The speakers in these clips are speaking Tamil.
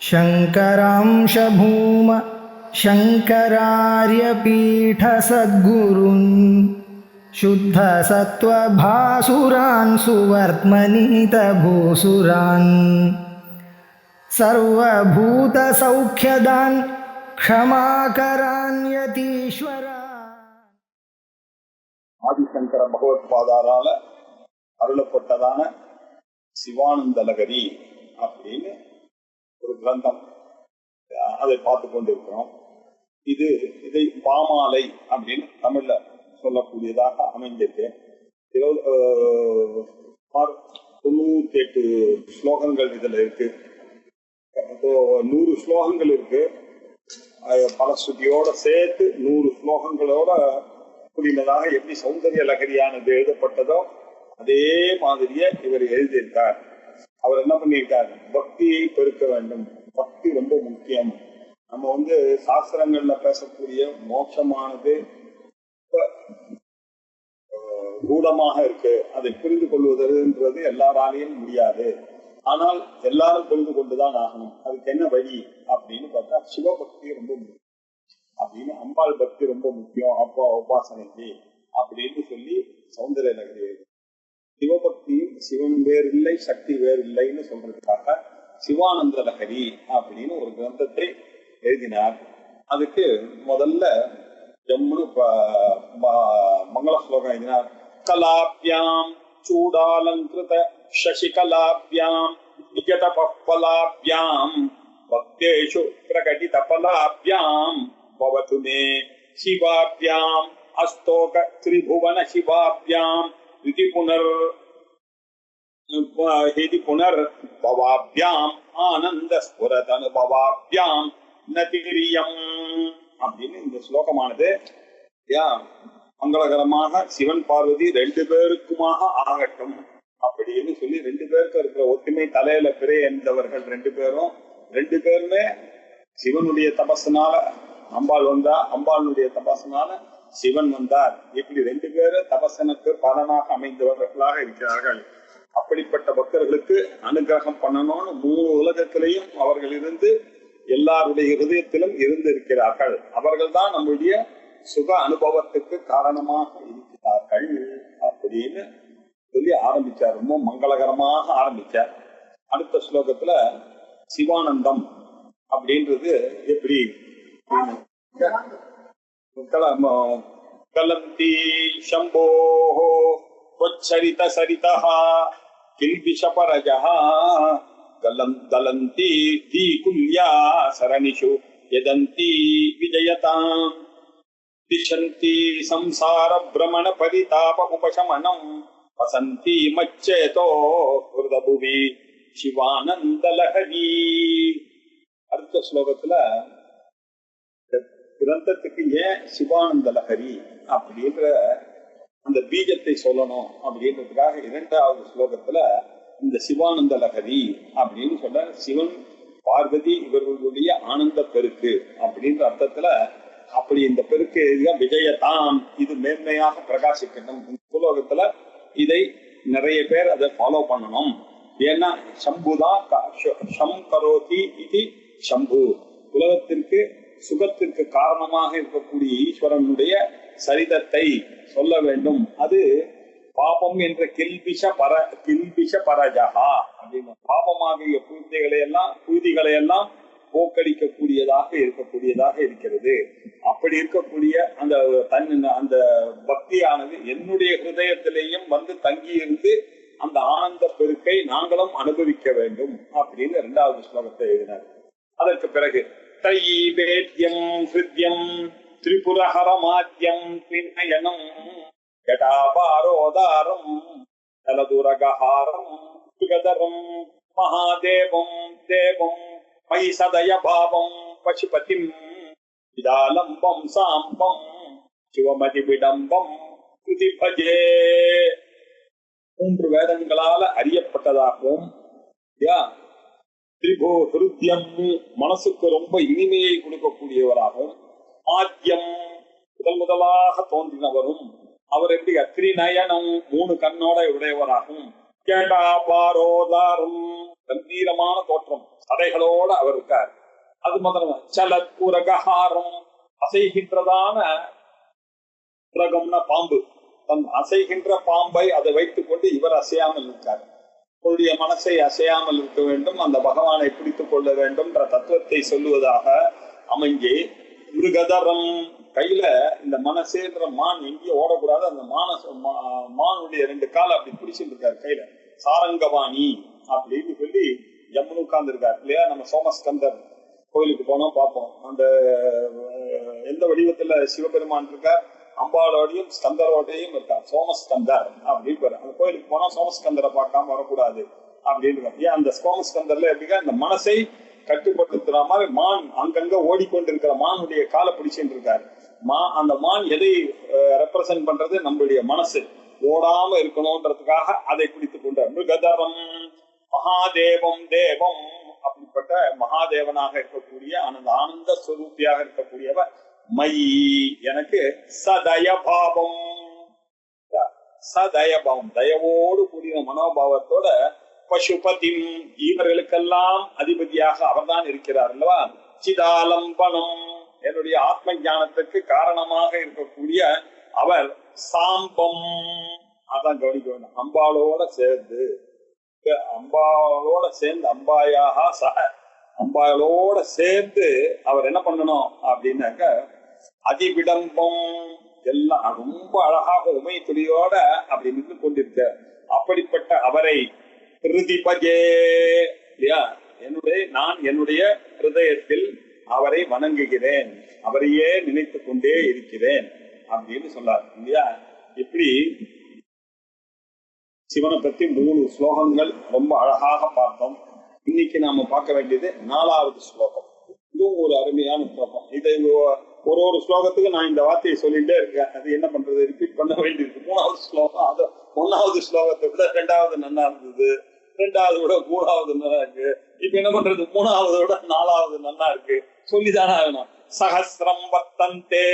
शङ्करांश भूम शङ्करार्यपीठसद्गुरून् शुद्धसत्त्वभासुरान् सुवर्त्मनीतभूसुरान् सर्वभूतसौख्यदान् क्षमाकरान् यतीश्वरान्. ஆதிசங்கர பகவத்பாதாரால அருளப்பட்டதான சிவானந்த லகரி அப்படின்னு ஒரு கிரந்தம், அதை பார்த்து கொண்டிருக்கிறோம். இதை பாமாலை அப்படின்னு தமிழ்ல சொல்லக்கூடியதாக அமைந்திருக்கு. 98 ஸ்லோகங்கள் இதுல இருக்கு. 100 ஸ்லோகங்கள் இருக்கு. பலஸ்ருதியோட சேர்த்து 100 ஸ்லோகங்களோட கூடினதாக எப்படி சௌந்தர்ய லகரியானது எழுதப்பட்டதோ அதே மாதிரியே இவர் எழுதியிருக்கார். அவர் என்ன பண்ணியிருக்கார், பக்தியை பெருக்க வேண்டும், பக்தி ரொம்ப முக்கியம். நம்ம சாஸ்திரங்கள்ல பேசக்கூடிய மோட்சமானது கூடமாக இருக்கு, அதை புரிந்து கொள்வதுன்றது எல்லாராலையும் முடியாது. ஆனால் எல்லாரும் புரிந்து கொண்டுதான் ஆகணும். அதுக்கு என்ன வழி அப்படின்னு பார்த்தா சிவபக்தி ரொம்ப முக்கியம் அப்படின்னு, அம்பாள் பக்தி ரொம்ப முக்கியம் அப்பா உபாசனைக்கு அப்படின்னு சொல்லி சௌந்தர்ய லகரி சிவபக்தியும் சிவன் வேறு இல்லை சக்தி வேறு இல்லைன்னு சொல்றதுக்காக சிவானந்த லகரி அப்படின்னு ஒரு கிரந்தத்தை எழுதினார். அதுக்கு முதல்ல ஜம்முனு மங்கள ஸ்லோகம் எழுதினார். கலாபியாம் சூடாலங்கிருத சசிகலாபியாம் விகத பலாபியாம் பக்தேஷு பிரகடித பலாபியாம் பவது மே சிவாபியாம் அஸ்தோக திரிபுவன சிவாபியாம் இது புனர் பவாபியாம் ஆனந்த ஸ்புரத் அனுபவாபியாம் நதிரியம் அப்படின்னு இந்த ஸ்லோகமானது மங்களகரமாக சிவன் பார்வதி 2 பேருக்குமாக ஆகட்டும் அப்படின்னு சொல்லி 2 பேருக்கு இருக்கிற ஒற்றுமை தலையில பிறை என்றவர்கள் 2 பேருமே சிவனுடைய தபஸ்னால அம்பாள் வந்தா, அம்பாளுடைய தபஸ்னால சிவன் வந்தார். இப்படி 2 பேரும் தபசனுக்கு பலனாக அமைந்தவர்களாக இருக்கிறார்கள். அப்படிப்பட்ட பக்தர்களுக்கு அனுகிரகம் பண்ணணும்னு 3 உலகத்திலையும் அவர்கள் இருந்து எல்லாருடைய ஹிருதயத்திலும் இருந்திருக்கிறார்கள். அவர்கள் தான் நம்முடைய சுக அனுபவத்துக்கு காரணமாக இருக்கிறார்கள் அப்படின்னு சொல்லி ஆரம்பிச்சார். ரொம்ப மங்களகரமாக ஆரம்பிச்சார். அடுத்த ஸ்லோகத்துல சிவானந்தம் அப்படின்றது எப்படி கலந்தி சம்போ சரிதः கில்பிஷபரஜः கலந்தி தீகுல்யா சரணிஷு யதந்தி விஜயதாம் திஷந்தி சம்சார பிரமண பரிதாப உபசமனம் வசந்தி மச்சேதோ ஹிருதபுவி சிவானந்த லஹரி. அடுத்த ஸ்லோகத்துல கிரந்தத்துக்கு ஏன் சிவானந்த லஹரி அப்படின்ற அந்த பீஜத்தை சொல்லணும் அப்படின்றதுக்காக 2வது ஸ்லோகத்துல இந்த சிவானந்த லஹரி அப்படின்னு சொல்ல சிவன் பார்வதி இவர்களுடைய ஆனந்த பெருக்கு அப்படின்ற அர்த்தத்துல அப்படி இந்த பெருக்கு விஜயதாம் இது மேன்மையாக பிரகாசிக்கணும். இந்த உலகத்துல இதை நிறைய பேர் அதை ஃபாலோ பண்ணணும். ஏன்னா சம்புதான் ஷம் கரோதி இது சம்பு, உலகத்திற்கு சுகத்திற்கு காரணமாக இருக்கக்கூடிய ஈஸ்வரனுடைய சரிதத்தை சொல்ல வேண்டும். அது பாபம் என்ற கில்பிஷ பரஜகா அப்படின்னு பாபமாகிய புழுதிகளை எல்லாம் போக்கடிக்கக்கூடியதாக இருக்கிறது. அப்படி இருக்கக்கூடிய அந்த பக்தியானது என்னுடைய ஹிருதயத்திலேயும் தங்கி இருந்து அந்த ஆனந்த பெருக்கை நாங்களும் அனுபவிக்க வேண்டும் அப்படின்னு 2வது ஸ்லோகத்தை எழுதினார். அதற்கு பிறகு தைவேத்யம் ஹிருத்யம் திரிபுரஹரமாத்யம் பின்னயனம் ஜடாபாரோதாரம் தலதுரகஹாரம் சுகதரம் மகாதேவம் தேவம் மயி சதய பாவம் பசுபதிம் விதாலம்பம் சாம்பம் சிவமதி விடம்பம் துதி பஜே. 3 வேதங்களால அறியப்பட்டதாகவும் திரிபு ஹிருத்யம் மனசுக்கு ரொம்ப இனிமையை கொடுக்கக்கூடியவராகவும், ஆத்யம் முதலாக தோன்றினவரும், அவர் எப்படி அத்ரிநயனம் 3 கண்ணோட உடையவராகவும், கேடாபாரோதாரம் கம்பீரமான தோற்றம் தடைகளோட அவர் இருக்கார். அது முதல்ல சலத் உரகஹாரம், அசைகின்றதான உரகம்னா பாம்பு, தன் அசைகின்ற பாம்பை அதை வைத்துக் கொண்டு இவர் அசையாமல் இருக்கார். உங்களுடைய மனசை அசையாமல் இருக்க வேண்டும், அந்த பகவானை பிடித்துக் கொள்ள வேண்டும் என்ற தத்துவத்தை சொல்லுவதாக அமைஞ்சி, மிருகதரம் கையில இந்த மனசேன்ற மான் எங்கேயும் ஓடக்கூடாது, அந்த மானுடைய 2 காலை அப்படி பிடிச்சிட்டு இருக்காரு கையில. சாரங்கவாணி அப்படின்னு சொல்லி ஜம்முன்னு உட்கார்ந்து இருக்காரு இல்லையா. நம்ம சோமஸ்கந்தர் கோயிலுக்கு போனோம் பார்ப்போம், அந்த எந்த வடிவத்துல சிவபெருமான் இருக்கார், அம்பாளோடையும் ஸ்கந்தரோடையும் இருக்கார். சோமஸ்கந்தர் அப்படின்னு அந்த கோயிலுக்கு போனா சோமஸ்கந்தரை பார்க்காம வரக்கூடாது அப்படின்னு. ஏன் அந்த சோமஸ்கந்தர்ல எப்படின்னா இந்த மனசை கட்டுப்படுத்துற மாதிரி மான் அங்கங்க ஓடிக்கொண்டிருக்கிற மானுடைய காலை பிடிச்சிட்டு இருக்காரு. அந்த மான் எதை ரெப்ரசன்ட் பண்றது, நம்மளுடைய மனசு ஓடாம இருக்கணும்ன்றதுக்காக அதை பிடித்துக் கொண்டார். மிருகதரம் மகாதேவம் தேவம், அப்படிப்பட்ட மகாதேவனாக இருக்கக்கூடிய ஆனந்த ஸ்வரூபியாக இருக்கக்கூடியவர். மயி எனக்கு சதயபாவம், சதயபாவம் தயவோடு கூடிய மனோபாவத்தோட பசுபதி, இவர்களுக்கெல்லாம் அதிபதியாக அவர்தான் இருக்கிறார் அல்லவா. சிதாலம்பனம், என்னுடைய ஆத்ம ஞானத்துக்கு காரணமாக இருக்கக்கூடிய அவர். சாம்பம், அதான் கவனிக்க வேண்டும், அம்பாளோட சேர்ந்து, அம்பாளோட சேர்ந்து அம்பாயாக சக, அம்பாளோட சேர்ந்து அவர் என்ன பண்ணணும் அப்படின்னாக்க அதிவிடம்பம், எல்லாம் ரொம்ப அழகாக உமை துளியோட அப்படி நின்று கொண்டிருக்க. அப்படிப்பட்ட அவரை ஹிருதிபஜே இல்லையா, நான் என்னுடைய ஹிருதயத்தில் அவரை வணங்குகிறேன், அவரையே நினைத்துக் கொண்டே இருக்கிறேன் அப்படின்னு சொன்னார் இல்லையா. இப்படி சிவனை பத்தி 3 ஸ்லோகங்கள் ரொம்ப அழகாக பார்த்தோம். இன்னைக்கு நாம பார்க்க வேண்டியது 4வது ஸ்லோகம். இதுவும் ஒரு அருமையான ஸ்லோகம். இதை ஒரு ஸ்லோகத்துக்கு நான் இந்த வார்த்தையை சொல்லிட்டே இருக்கேன், அது என்ன பண்றது, ரிப்பீட் பண்ண வேண்டியிருக்கு. 3வது ஸ்லோகம், அது 1வது ஸ்லோகத்தை விட 2வது நல்லா இருந்தது, 2வது விட 3வது நல்லா இருக்கு. இப்ப என்ன பண்றது, 3வது விட 4வது நல்லா இருக்கு, சொல்லிதானே ஆகணும். சஹஸ்ரம் வர்த்தந்தே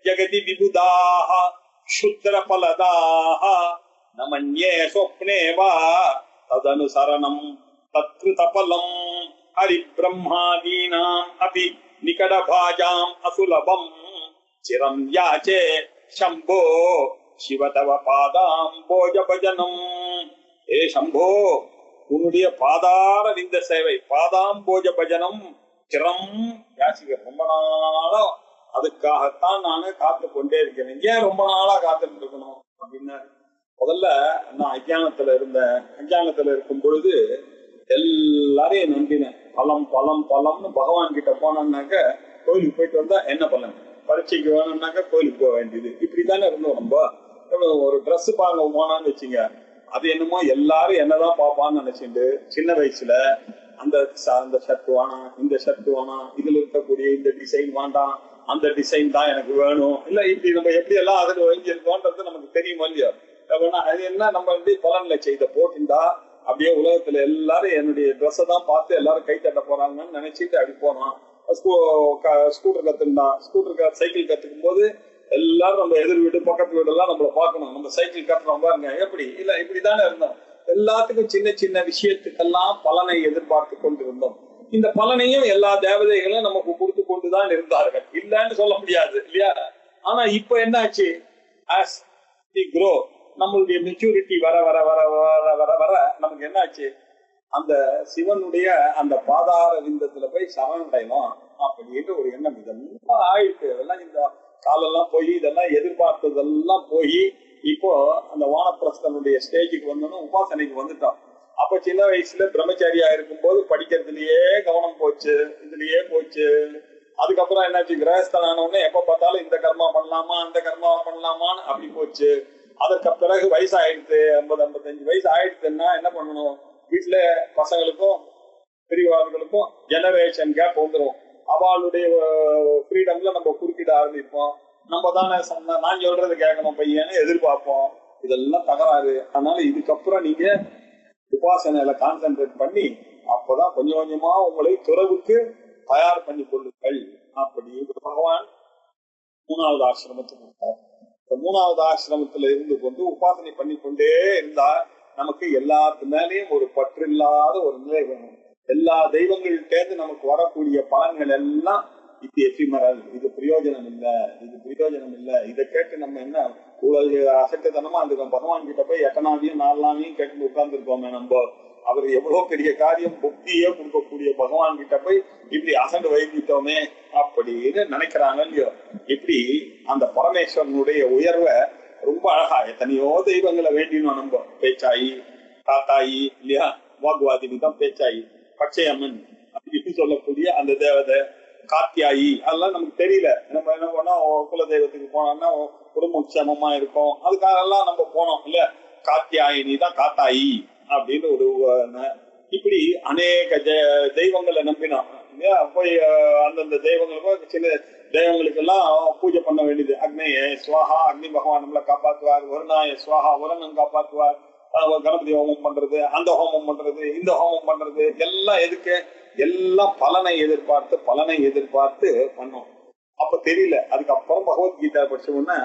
ஜகதி விபுதாக சுத்ர பலதாக நமன்யே சொப்னே வா ததனுசரணம் தத்ருதபலம் ஹரி பிரம்மாதீனாம் அபி நிகடபாஜாம் அசுலபம் சிரம் யாச்சே சம்போ சிவதவ பாதாம் போஜ பஜனம். ஏ சம்போ, உன்னுடைய பாதார விந்த சேவை, பாதாம் போஜ பஜனம் சிரம் யாசிக்க, ரொம்ப நாளா அதுக்காகத்தான் நானு காத்து கொண்டே இருக்கிறேன். ஏன் ரொம்ப நாளா காத்துட்டு இருக்கணும் அப்படின்னா, முதல்ல நான் அஞ்ஞானத்துல இருக்கும் பொழுது எல்லாரையும் நம்பினேன். பலம் பலம் பலம்னு பகவான் கிட்ட போனோம்னாக்க, கோயிலுக்கு போயிட்டு வந்தா என்ன பலன், பரீட்சைக்கு வேணும்னாக்க கோயிலுக்கு போக வேண்டியது, இப்படித்தானே இருந்தோம். நம்ம ஒரு ட்ரெஸ் பாங்க போனான்னு வச்சுங்க, அது என்னமோ எல்லாரும் என்னதான் பார்ப்பான்னு நினைச்சுட்டு சின்ன வயசுல அந்த ஷர்ட் வேணாம், இந்த ஷர்ட் வேணாம், இதுல இருக்கக்கூடிய இந்த டிசைன் வேண்டாம், அந்த டிசைன் தான் எனக்கு வேணும், இல்ல இப்படி நம்ம எப்படி எல்லாம் அதுல வாங்கியிருக்கோன்றது நமக்கு தெரியுமா இல்லையோ. அது என்ன, நம்ம வந்து பலன்ல செய்த போட்டுண்டா அப்படியே உலகத்துல எல்லாரும் என்னுடைய ட்ரெஸ்ஸை தான் பார்த்து எல்லாரும் கை தட்ட போறாங்கன்னு நினைச்சிட்டு அப்படி போனோம். ஸ்கூட்டர் கத்துண்டா, சைக்கிள் கத்துக்கும் போது எல்லாரும் நம்ம எதிர் வீடு பக்கத்து வீடு எல்லாம் நம்மள பார்க்கணும், நம்ம சைக்கிள் கட்டுறோம் பாருங்க எப்படி, இல்ல இப்படிதானே இருந்தோம். எல்லாத்துக்கும் சின்ன சின்ன விஷயத்துக்கெல்லாம் பலனை எதிர்பார்த்து கொண்டிருந்தோம். இந்த பலனையும் எல்லா தேவதைகளும் நமக்கு கொடுத்து கொண்டுதான் இருந்தார்கள், இல்லன்னு சொல்ல முடியாது இல்லையா. ஆனா இப்ப என்னாச்சு, as we grow, நம்மளுடைய மெச்சூரிட்டி வர வர வர வர வர வர நமக்கு என்னாச்சு, அந்த சிவனுடைய அந்த பாதார விந்தத்துல போய் சரணடையணும் அப்படின்ற ஒரு எண்ணம் இதெல்லாம் ஆயிடுச்சு. அதெல்லாம் இந்த காலெல்லாம் போய் இதெல்லாம் எதிர்பார்த்ததெல்லாம் போய் இப்போ அந்த வானப்பிரஸ்தனுடைய ஸ்டேஜுக்கு வந்தோம்னா உபாசனைக்கு வந்துட்டோம். அப்ப சின்ன வயசுல பிரம்மச்சாரியா இருக்கும் போது படிக்கிறதுலயே கவனம் போச்சு, இதுலயே போச்சு. அதுக்கப்புறம் என்னாச்சு, கிரகஸ்தனானவனே எப்ப பார்த்தாலும் இந்த கர்மா பண்ணலாமா அந்த கர்மா பண்ணலாமான்னு அப்படி போச்சு. அதற்கு பிறகு வயசு ஆயிடுத்து, 50-55 வயசு ஆயிடுச்சுன்னா என்ன பண்ணணும், வீட்டுல பசங்களுக்கும் பெரியவார்களுக்கும் ஜெனரேஷன் கேப் வந்துடும். அவளுடைய ஃப்ரீடம்ல நம்ம குறுக்கிட ஆரம்பிப்போம். நம்ம தானே நான் சொல்றது கேட்கணும் பையன்னு எதிர்பார்ப்போம். இதெல்லாம் தகராறு. அதனால இதுக்கப்புறம் நீங்க உபாசனையில கான்சென்ட்ரேட் பண்ணி அப்பதான் கொஞ்சம் கொஞ்சமா உங்களை துறவுக்கு தயார் பண்ணி கொள்ளுங்கள் அப்படி பகவான் 3வது ஆசிரமத்துக்கு கொடுத்தார். 3வது ஆசிரமத்துல இருந்து கொண்டு உபாசனை பண்ணி கொண்டே இருந்தா நமக்கு எல்லாத்து மேலேயும் ஒரு பற்றில்லாத ஒரு நிலை வேணும். எல்லா தெய்வங்கள்டேந்து நமக்கு வரக்கூடிய பலன்கள் எல்லாம் இது எஃபிமரல், இது பிரயோஜனம் இல்ல, இது பிரயோஜனம் இல்ல. இதை கேட்டு நம்ம என்ன அசட்டுத்தனமா இருக்கோம். பகவான் கிட்ட போய் எட்டனாவையும் 4 கேட்டு உட்கார்ந்து இருக்கோமே நம்ம. அவர் எவ்வளவு பெரிய காரியம் புக்தியே கொடுக்கக்கூடிய பகவான் கிட்ட போய் இப்படி அசண்டு வைத்திட்டோமே அப்படின்னு நினைக்கிறாங்க இல்லையோ. இப்படி அந்த பரமேஸ்வரனுடைய உயர்வை ரொம்ப அழகா எத்தனையோ தெய்வங்களை வேண்டினோம் நம்ம. பேச்சாயி, தாத்தாயி இல்லையா, வாக்குவாதினி தான் பேச்சாயி, பச்சையம்மன் அப்படின்னு சொல்லக்கூடிய அந்த தேவதை, காத்தியாயி, அதெல்லாம் நமக்கு தெரியல. நம்ம என்ன பண்ணோம், குல தெய்வத்துக்கு போனோம்னா குடும்பம் க்ஷேமமா இருக்கும், அதுக்காக எல்லாம் நம்ம போனோம் இல்ல. காத்தியாயினி தான் காத்தாயி அப்படின்னு ஒரு இப்படி அநேக தெய்வங்களை நம்பினோம் இல்லையா. போய் அந்தந்த தெய்வங்களுக்கும் சில தெய்வங்களுக்கு எல்லாம் பூஜை பண்ண வேண்டியது. அக்னேய சுவாஹா, அக்னி பகவான் நம்மளை காப்பாற்றுவார். வருணாய சுவாஹா, வருணன் காப்பாற்றுவார். கணபதி ஹோமம் பண்றது, அந்த ஹோமம் பண்றது, இந்த ஹோமம் பண்றது, எல்லாம் எதுக்கு? எல்லாம் பலனை எதிர்பார்த்து பண்ணோம். அப்ப தெரியல. அதுக்கப்புறம் பகவத்கீதா படிச்சோம்னா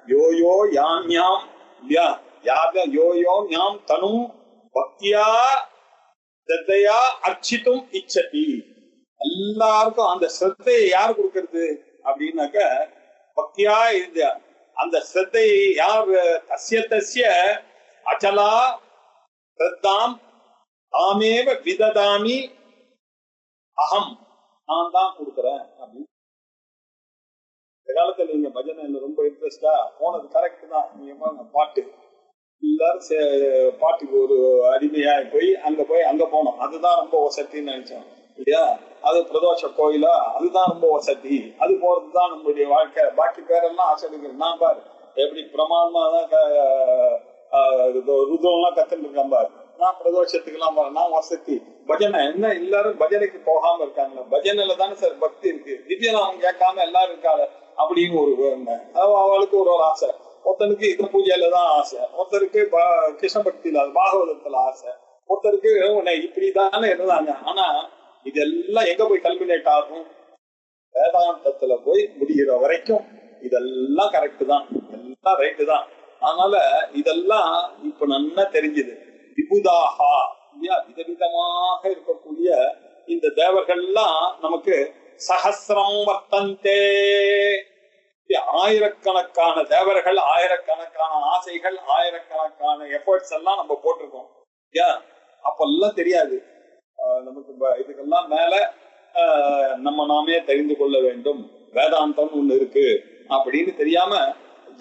யோயோ யாம் இல்லையா, யாக யோயோ ஞாம் தனும் பக்தியா ஸ்ரத்தையா அர்ச்சித்தும் இச்சதி. எல்லாருக்கும் அந்த ஸ்ரத்தையை யார் கொடுக்கறது அப்படின்னாக்க பக்தியா இது. அந்த ஸ்ரத்தையை யார்? தஸ்ய அச்சலா ஸ்ரத்தாம் தாமேவ விததாமி அகம், நான் தான் கொடுக்குறேன் அப்படின்னு. இந்த காலத்துல நீங்க பஜனை ரொம்ப இன்ட்ரெஸ்டா போனது கரெக்ட் தான். நீங்க பாட்டு எல்லாரும் பாட்டுக்கு ஒரு அடிமையா போய் அங்க போனோம். அதுதான் ரொம்ப வசதின்னு நினைச்சோம் இல்லையா. அது பிரதோஷ கோயிலா, அதுதான் ரொம்ப வசதி. அது போறதுதான் நம்மளுடைய வாழ்க்கை. பாக்கி பேரெல்லாம் ஆசைகள். நான் பாரு எப்படி பிரமாதமா தான் ருதம்லாம் கத்துட்டு இருக்கேன் பாரு. நான் பிரதோஷத்துக்கு எல்லாம் பாரு, நான் வசதி. பஜனை என்ன, எல்லாரும் பஜனைக்கு போகாம இருக்காங்க. பஜனையில தானே சார் பக்தி இருக்கு. திவ்யநாமம் கேட்காம எல்லாரும் இருக்காங்க அப்படின்னு ஒரு அவளுக்கு ஒரு ஆசை. ஒருத்தருக்கு இந்த பூஜையில தான் ஆசை, ஒருத்தருக்கு கிருஷ்ண பக்தியில பாகவதத்துல ஆசை, ஒருத்தருக்கு இப்படிதானே இருந்தாங்க. ஆனா இதெல்லாம் எங்க போய் கல்மினேட் ஆகும்? வேதாந்தத்துல போய் முடிகிற வரைக்கும் இதெல்லாம் கரெக்ட் தான், எல்லாம் ரைட்டு தான். அதனால இதெல்லாம் இப்ப நல்லா தெரிஞ்சுது. விபுதாகா இல்லையா, விதவிதமாக இருக்கக்கூடிய இந்த தேவர்கள்லாம் நமக்கு சஹஸ்ரம் வர்த்தந்தே. ஆயிரக்கணக்கான தேவர்கள், ஆயிரக்கணக்கான ஆசைகள், ஆயிரக்கணக்கான எஃபர்ட்ஸ் எல்லாம் நம்ம போட்டிருக்கோம். அப்பெல்லாம் தெரியாது நமக்கு. இதுக்கெல்லாம் மேல நாமே தெரிந்து கொள்ள வேண்டும். வேதாந்தம் ஒண்ணு இருக்கு அப்படின்னு தெரியாம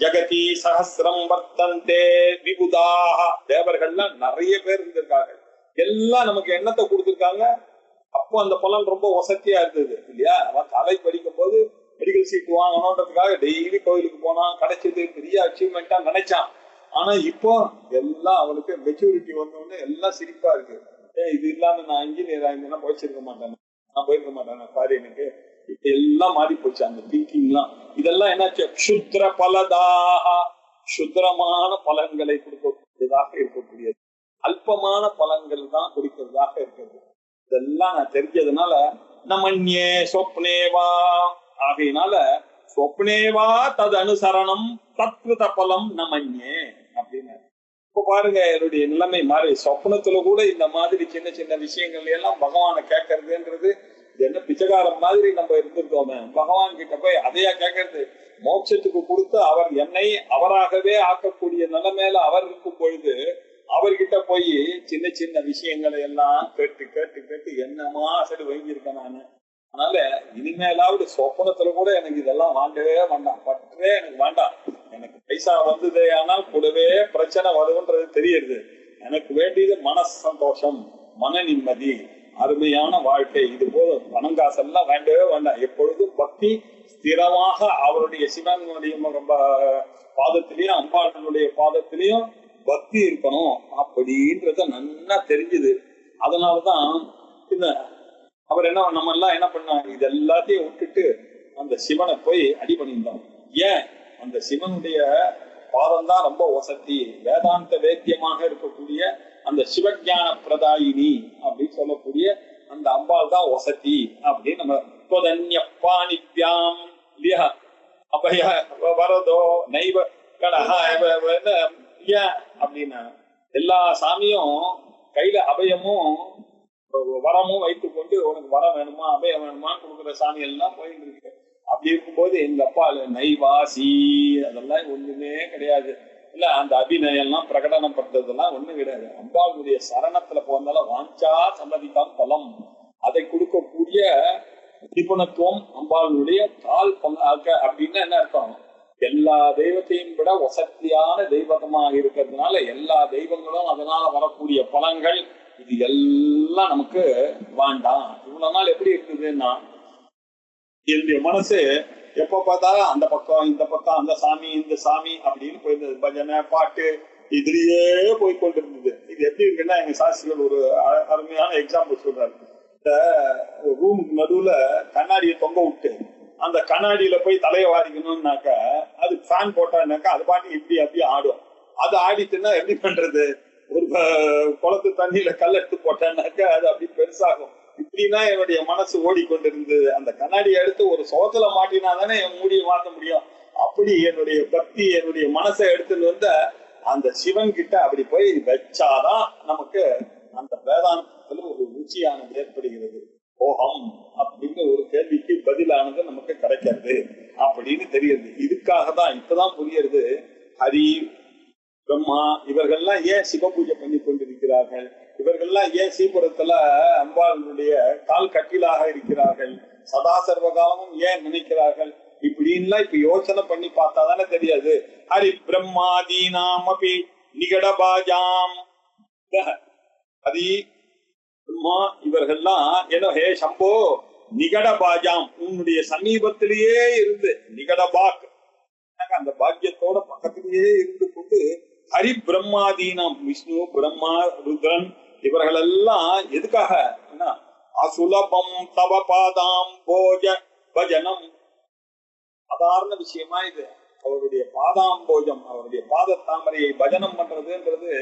ஜகதி சஹஸ்ரம் வர்த்தந்தே விபுதாக. தேவர்கள்லாம் நிறைய பேர் இருந்திருக்காங்க. எல்லாம் நமக்கு எண்ணத்தை கொடுத்திருக்காங்க. அப்போ அந்த பலன் ரொம்ப வசதியா இருந்தது இல்லையா. அவன் கலை படிக்கும் போது மெடிக்கல் சீட் வாங்கணுன்றதுக்காக டெய்லி கோயிலுக்கு போனான், கிடைச்சது பெரிய அச்சீவ்மெண்டா நினைச்சான். ஆனா இப்போ எல்லாம் அவனுக்கு மெச்சூரிட்டி வந்தோடனே எல்லாம் சிரிப்பா இருக்கு. இது இல்லாம நான் இன்ஜினியர் ஆயிருந்தேன்னா போயிருக்க மாட்டேன், நான் போயிருக்க மாட்டேன் பாரு. எனக்கு இப்ப எல்லாம் மாறி போச்சு அந்த திங்கிங் எல்லாம். இதெல்லாம் என்னாச்சு? க்ஷுத்ர பலதாக, சுத்திரமான பலன்களை கொடுக்கக்கூடியதாக இருக்கக்கூடியது, அல்பமான பலன்கள் தான் கொடுக்கிறதாக இருக்கிறது. இதெல்லாம் நான் தெரிஞ்சதுனால நமன்யே சொப்னேவா, ஆகையினால சொப்னேவா தது அனுசரணம் தத்வித பலம் நமன்யே அப்படின்னு. இப்ப பாருங்க என்னுடைய நிலைமை மாறி. சொப்னத்துல கூட இந்த மாதிரி சின்ன சின்ன விஷயங்கள் எல்லாம் பகவானை கேட்கறதுன்றது என்ன பிச்சைக்காரன் மாதிரி நம்ம இருந்திருக்கோமே. பகவான் கிட்ட போய் அதையா கேட்கறது? மோட்சத்துக்கு கொடுத்து அவர் என்னை அவராகவே ஆக்கக்கூடிய நிலைமையில அவர் இருக்கும் பொழுது அவர்கிட்ட போய் சின்ன சின்ன விஷயங்களை எல்லாம் கேட்டு கேட்டு கேட்டு என்னமா சரி வாங்கியிருக்கேன் நானு. அதனால இனிமேலாவது சொப்பனத்துல கூட எனக்கு இதெல்லாம் வாங்கவே வேண்டாம், பற்றே எனக்கு வேண்டாம். எனக்கு பைசா வந்ததே ஆனால் கூடவே பிரச்சனை வருதுன்றது தெரியுது. எனக்கு வேண்டியது மன சந்தோஷம், மன நிம்மதி, அருமையான வாழ்க்கை. இது போல பணம் காசெல்லாம் வேண்டவே வேண்டாம். எப்பொழுதும் பக்தி ஸ்திரமாக அவருடைய சிவனுடைய பாதத்திலையும் அம்பாளுடைய பாதத்திலையும் பக்தி இருக்கணும் அப்படின்றத நல்லா தெரிஞ்சுது. அதனாலதான் இந்த அவர் நம்ம எல்லாம் என்ன பண்ணாங்க, இது எல்லாத்தையும் விட்டுட்டு அந்த சிவனை போய் அடி பண்ணியிருந்தோம். ஏன்? அந்த சிவனுடைய பாதம் தான் ரொம்ப வசதி. வேதாந்த வேத்தியமாக இருக்கக்கூடிய அந்த சிவஞான பிரதாயினி அப்படின்னு சொல்லக்கூடிய அந்த அம்பாள் தான் வசதி அப்படின்னு நம்ம பாணித்யாம் இல்லையா. அபய வரதோ நைவ கடஹா ஏன் அப்படின்னா எல்லா சாமியும் கையில அபயமும் வரமும் வைத்து வேணுமா கொடுக்குற சாமி எல்லாம் போயிட்டு இருக்கு. அப்படி இருக்கும்போது எங்க அப்பா நைவாசி அதெல்லாம் ஒண்ணுமே கிடையாது. இல்ல அந்த அபிநயம் எல்லாம் பிரகடனம் பண்றதெல்லாம் ஒண்ணும் கிடையாது. அம்பாளுடைய சரணத்துல போனாலும் வாஞ்சா சம்மதிக்காம பலம் அதை கொடுக்கக்கூடிய நிபுணத்துவம் அம்பாளுடைய கால் பங்காக. அப்படின்னு என்ன அர்த்தம்? எல்லா தெய்வத்தையும் விட வசத்தியான தெய்வமாக இருக்கிறதுனால எல்லா தெய்வங்களும் அதனால வரக்கூடிய பலன்கள் இது எல்லாம் நமக்கு வேண்டாம். இவ்வளவு நாள் எப்படி இருக்குதுன்னா என்னுடைய மனசு எப்ப பார்த்தாலும் அந்த பக்கம் இந்த பக்கம் அந்த சாமி இந்த சாமி அப்படின்னு போயிருந்தது. பஜனை பாட்டு இதுலயே போய் கொண்டிருந்தது. இது எப்படி இருக்குன்னா எங்க சாஸ்திரிகள் ஒரு அருமையான எக்ஸாம்பிள் சொல்றாரு. இந்த ரூமுக்கு நடுவுல கண்ணாடியை தொங்க விட்டு அந்த கண்ணாடியில போய் தலையை வாரிக்கணும்னாக்கா அது ஃபேன் போட்டான்னாக்கா அது பாட்டு இப்படி அப்படியே ஆடும். அது ஆடிச்சுன்னா எப்படி பண்றது? ஒரு குளத்து தண்ணியில கல்லெடுத்து போட்டான்னாக்கா அது அப்படி பெருசாகும். இப்படின்னா என்னுடைய மனசு ஓடிக்கொண்டிருந்தது. அந்த கண்ணாடியை எடுத்து ஒரு சோத்துல மாட்டினா தானே என் மூடியை மாற்ற முடியும். அப்படி என்னுடைய பக்தி என்னுடைய மனசை எடுத்துட்டு வந்து அந்த சிவன் கிட்ட அப்படி போய் வச்சாதான் நமக்கு அந்த வேதாந்தத்துல ஒரு ருச்சியானது ஏற்படுகிறது. ஓஹம் அப்படிங்கிற ஒரு கேள்விக்கு பதிலானது நமக்கு கிடைக்கிறது அப்படின்னு தெரியுது. இதுக்காக தான் இப்பதான் புரியுது ஹரி பிரம்மா இவர்கள்லாம் ஏன் சிவ பூஜை பண்ணி கொண்டிருக்கிறார்கள், இவர்கள்லாம் ஏன் சீபுரத்துல அம்பாளுடைய கால் கட்டிலாக இருக்கிறார்கள், சதா சர்வகாலமும் ஏன் நினைக்கிறார்கள் இப்படின்லாம் இப்ப யோசனை பண்ணி பார்த்தா தானே தெரியாது. ஹரி பிரம்மாதீனாம் அப்படி நிகடபாஜாம் ஹரி பிரம்மா இவர்கள்லாம் என்ன ஹே சம்போ நிகடபாஜாம் உன்னுடைய சமீபத்திலேயே இருந்து நிகடபாக் அந்த பாக்கியத்தோட பக்கத்திலேயே இருந்து கொண்டு ஹரி பிரம்மாதீனம் விஷ்ணு பிரம்மா ருத்ரன் இவர்கள் எல்லாம் எதுக்காக அசுலபம் தவ பாதாம் போஜ பஜனம் சாதாரண விஷயமா இது. அவருடைய பாதாம்போஜம் அவருடைய பாத தாமரையை பஜனம் பண்றதுன்றது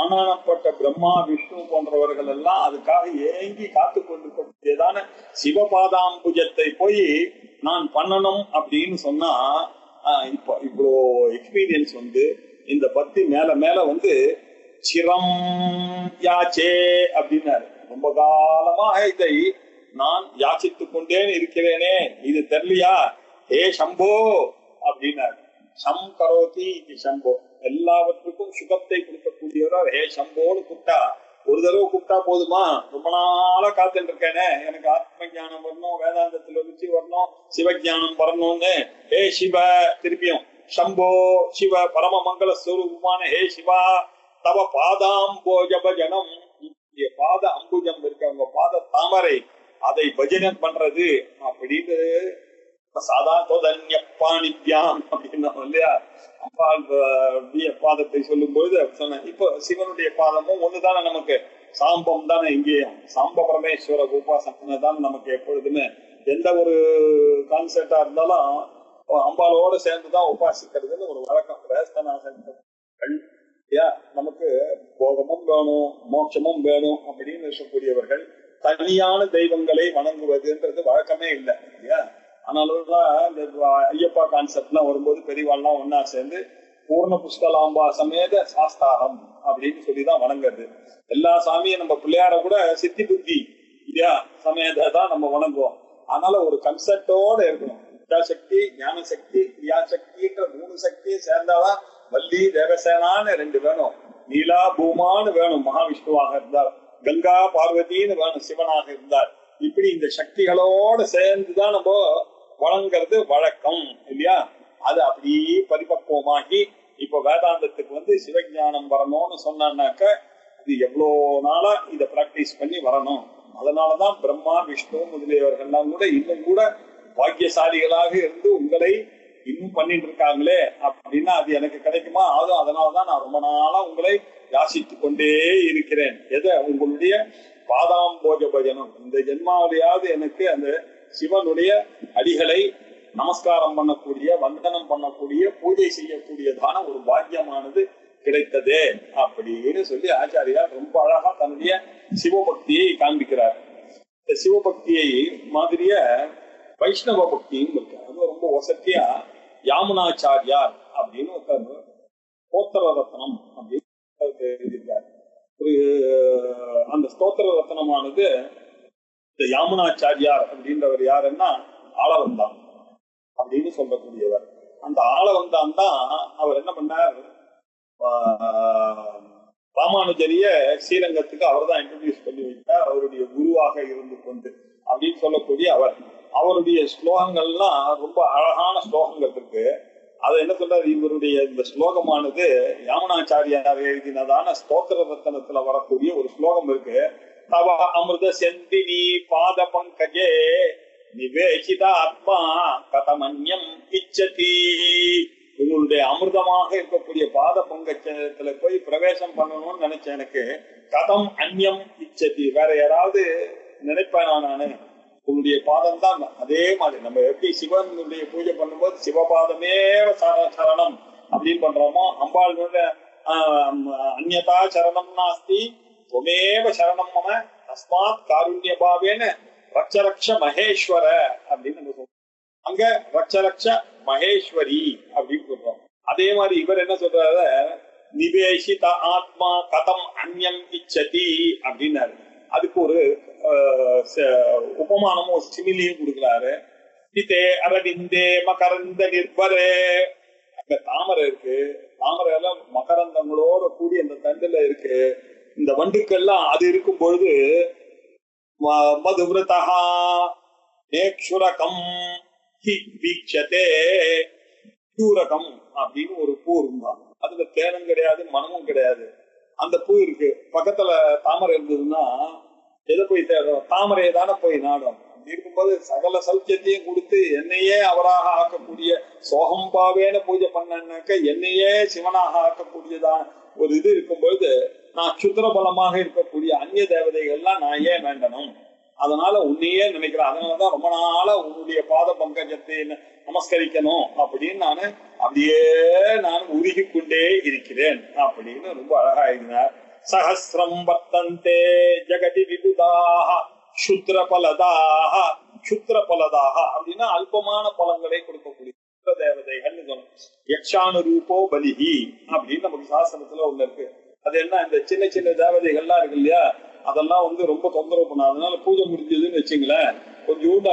ஆனானப்பட்ட பிரம்மா விஷ்ணு போன்றவர்கள் எல்லாம் அதுக்காக ஏங்கி காத்து கொண்டிருக்கக்கூடியதான சிவபாதாம்புஜத்தை போய் நான் பண்ணணும் அப்படின்னு சொன்னா இப்போ இவ்வளோ எக்ஸ்பீரியன்ஸ் வந்து இந்த பத்தி மேல மேல வந்து சிரம் யாச்சே அப்படின்னாரு. ரொம்ப காலமாக இதை நான் யாச்சித்து கொண்டே இருக்கிறேனே இது தெரியலையா ஹே சம்போ அப்படின்னாரு. சம் கரோதி இது சம்போ எல்லாவற்றுக்கும் சுகத்தை கொடுக்கக்கூடியவர் ஹே சம்போன்னு கூப்பிட்டா ஒரு தடவை கூப்பிட்டா போதுமா? ரொம்ப நாளா காத்துட்டு இருக்கேனே எனக்கு ஆத்ம ஞானம் வரணும், வேதாந்தத்துல ருச்சி வரணும், சிவஜானம் வரணும்னு ஹே சிவ திருப்பியும் சம்போ சிவ பரம மங்கள ஸ்வரூபமான ஹே சிவா தவ பாதாம்போஜ பஜனம் பாத அம்புஜம் இருக்க உங்க பாத தாமரை அதை பஜனம் பண்றது அப்படின்னு சாதாரண அப்படின்னா இல்லையா அம்பாள் பாதத்தை சொல்லும் பொழுது சொன்னேன். இப்போ சிவனுடைய பாதமும் ஒண்ணுதானே நமக்கு சாம்பம் தானே. இங்கேயும் சாம்ப பரமேஸ்வர உபாசனை தான் நமக்கு எப்பொழுதுமே எந்த ஒரு கான்செப்டா இருந்தாலும் அம்பாலோட சேர்ந்துதான் உபாசிக்கிறதுன்னு ஒரு வழக்கம். நமக்கு போகமும் வேணும் மோட்சமும் வேணும் அப்படின்னு இருக்கக்கூடியவர்கள் தனியான தெய்வங்களை வணங்குவதுன்றது வழக்கமே இல்லை இல்லையா. ஆனாலும்தான் இந்த ஐயப்பா கான்செப்ட் எல்லாம் வரும்போது பெரியவாள்லாம் ஒன்னா சேர்ந்து பூர்ண புஷ்கலாம்பா சமேத சாஸ்தாரம் அப்படின்னு சொல்லிதான் வணங்குறது. எல்லா சாமியும் நம்ம பிள்ளையார கூட சித்தி புத்தி இல்லையா சமேதான் நம்ம வணங்குவோம். அதனால ஒரு கன்செப்டோட இருக்கணும். சக்தி ஞான சக்தி கிரியா சக்தின்ற 3 சக்தியை சேர்ந்தாதான் வள்ளி தேவசேனான்னு 2 வேணும், நீலா பூமான்னு வேணும் மகாவிஷ்ணுவாக இருந்தார், கங்கா பார்வதின்னு வேணும் சிவனாக இருந்தார். இப்படி இந்த சக்திகளோட சேர்ந்துதான் நம்ம வழங்குறது வழக்கம் இல்லையா. அது அப்படியே பரிபக்குவமாகி இப்ப வேதாந்தத்துக்கு வந்து சிவஞானம் வரணும்னு சொன்னாக்க இது எவ்வளோ நாளா இதை பிராக்டிஸ் பண்ணி வரணும். அதனாலதான் பிரம்மா விஷ்ணு முதலியவர்கள்லாம் கூட இன்னும் கூட பாக்கியசாலிகளாக இருந்து உங்களை இன்னும் பண்ணிட்டு இருக்காங்களே அப்படின்னா அது எனக்கு கிடைக்குமா? அதுவும் அதனாலதான் நான் ரொம்ப நாளா உங்களை யாசித்து கொண்டே இருக்கிறேன். எதை? உங்களுடைய பாதாம்போஜ பஜனம். இந்த ஜென்மாவிலையாவது எனக்கு அந்த சிவனுடைய அடிகளை நமஸ்காரம் பண்ணக்கூடிய வந்தனம் பண்ணக்கூடிய பூஜை செய்யக்கூடியதான ஒரு பாக்கியமானது கிடைத்ததே அப்படின்னு சொல்லி ஆச்சாரியார் ரொம்ப அழகா தன்னுடைய சிவபக்தியை காண்பிக்கிறார். இந்த சிவபக்தியை மாதிரிய வைஷ்ணவ பக்தியும் இருக்கு. அது ரொம்ப வசதியா யாமுனாச்சாரியார் அப்படின்னு ஒருத்தர் ஸ்தோத்திர ரத்னம் அப்படின்னு எழுதியிருக்கார். ஒரு அந்த ஸ்தோத்திர ரத்னமானது இந்த யாமுனாச்சாரியார் அப்படின்றவர் யாருன்னா ஆளவந்தான் அப்படின்னு சொல்லக்கூடியவர். அந்த ஆளவந்தான் தான் அவர் என்ன பண்ணார், ராமானுஜரிய ஸ்ரீரங்கத்துக்கு அவர் தான் இன்ட்ரோடியூஸ் பண்ணி வைத்தார், அவருடைய குருவாக இருந்து கொண்டு அப்படின்னு சொல்லக்கூடிய அவர். அவருடைய ஸ்லோகங்கள்லாம் ரொம்ப அழகான ஸ்லோகங்கள் இருக்கு. அதை என்ன சொல்றாரு, இவருடைய இந்த ஸ்லோகமானது யாமுனாச்சாரியார் எழுதினதான ஸ்தோத்திர ரத்தனத்துல வரக்கூடிய ஒரு ஸ்லோகம் இருக்கு. தவ அமிர்த செந்தினி பாத பங்கஜே நிவேசித ஆத்மா கதமன்யம் இச்சதி. உங்களுடைய அமிர்தமாக இருக்கக்கூடிய பாத பங்கஜத்துல போய் பிரவேசம் பண்ணணும்னு நினைச்சேன், எனக்கு கதம் அந்யம் இச்சதி, வேற யாராவது நினைப்பேனா நானு, உங்களுடைய பாதம் தான். அதே மாதிரி நம்ம எப்படி சிவனுடைய பூஜை பண்ணும்போது சிவபாதமே சரணம் அப்படின்னு பண்றோமோ, அம்பாளுடைய அந்யதா சரணம் நாஸ்தி துவமேவ சரணம் மம தஸ்மாத் காருண்ய பாவேன ரக்ஷரக்ஷ மகேஸ்வர அப்படின்னு நம்ம சொல்றோம். அங்க ரக்ஷரக்ஷ மகேஸ்வரி அப்படின்னு சொல்றோம். அதே மாதிரி இவர் என்ன சொல்றாரு, நிவேசித ஆத்மா கதம் அந்யம் இச்சதி அப்படின்னாரு. அதுக்கு ஒரு உபமானமும் சிமிலியும் கொடுக்குறாரு. இதே அரவிந்தே மகரந்த நிர்பரே, அங்க தாமரை இருக்கு, தாமரை எல்லாம் மகரந்தங்களோட கூடி அந்த தண்டுல இருக்கு. இந்த வண்டுக்கள்லாம் அது இருக்கும் பொழுது மதுவிரதா நேக்ஷுரகம் ஹி வீக்ஷதே சூரகம் அப்படின்னு ஒரு பூ இருந்தான். அதுல தேனும் கிடையாது மனமும் கிடையாது. அந்த பூ இருக்கு, பக்கத்துல தாமரை இருந்ததுன்னா எதை போய் தேடும், தாமரையை தானே போய் நாடும். அப்படி இருக்கும்போது சகல சௌக்கியத்தையும் கொடுத்து என்னையே அவராக ஆக்கக்கூடிய சோகம்பாவேன பூஜை பண்ணாக்க என்னையே சிவனாக ஆக்கக்கூடியதான ஒரு இது இருக்கும்பொழுது நான் சுத்திர பலமாக இருக்கக்கூடிய அந்நிய தேவதைகள்லாம் நான் ஏன் வேண்டணும், அதனால உன்னையே நினைக்கிறேன். அதனாலதான் ரொம்ப நாளா உன்னுடைய பாத பங்கஜத்தை நமஸ்கரிக்கணும் அப்படின்னு நான் உருகி கொண்டே இருக்கிறேன் அப்படின்னு ரொம்ப அழகா எழுதினார். சஹஸ்ரம் வர்த்தந்தே ஜெகதி விபுதாக சுத்ர பலதாக. சுத்ர பலதாக அப்படின்னா அல்பமான பலங்களை கொடுக்கக்கூடிய தேவதைகள். யக்ஷானு ரூபோ பலிஹி அப்படின்னு நமக்கு சாஸ்திரத்துல ஒண்ணு இருக்கு. அது என்ன, இந்த சின்ன சின்ன தேவதைகள்லாம் இருக்கு இல்லையா, அதெல்லாம் ரொம்ப தொந்தரவு பண்ணாது. அதனால பூஜை முடிஞ்சதுன்னு வச்சுங்களேன், கொஞ்சோண்ட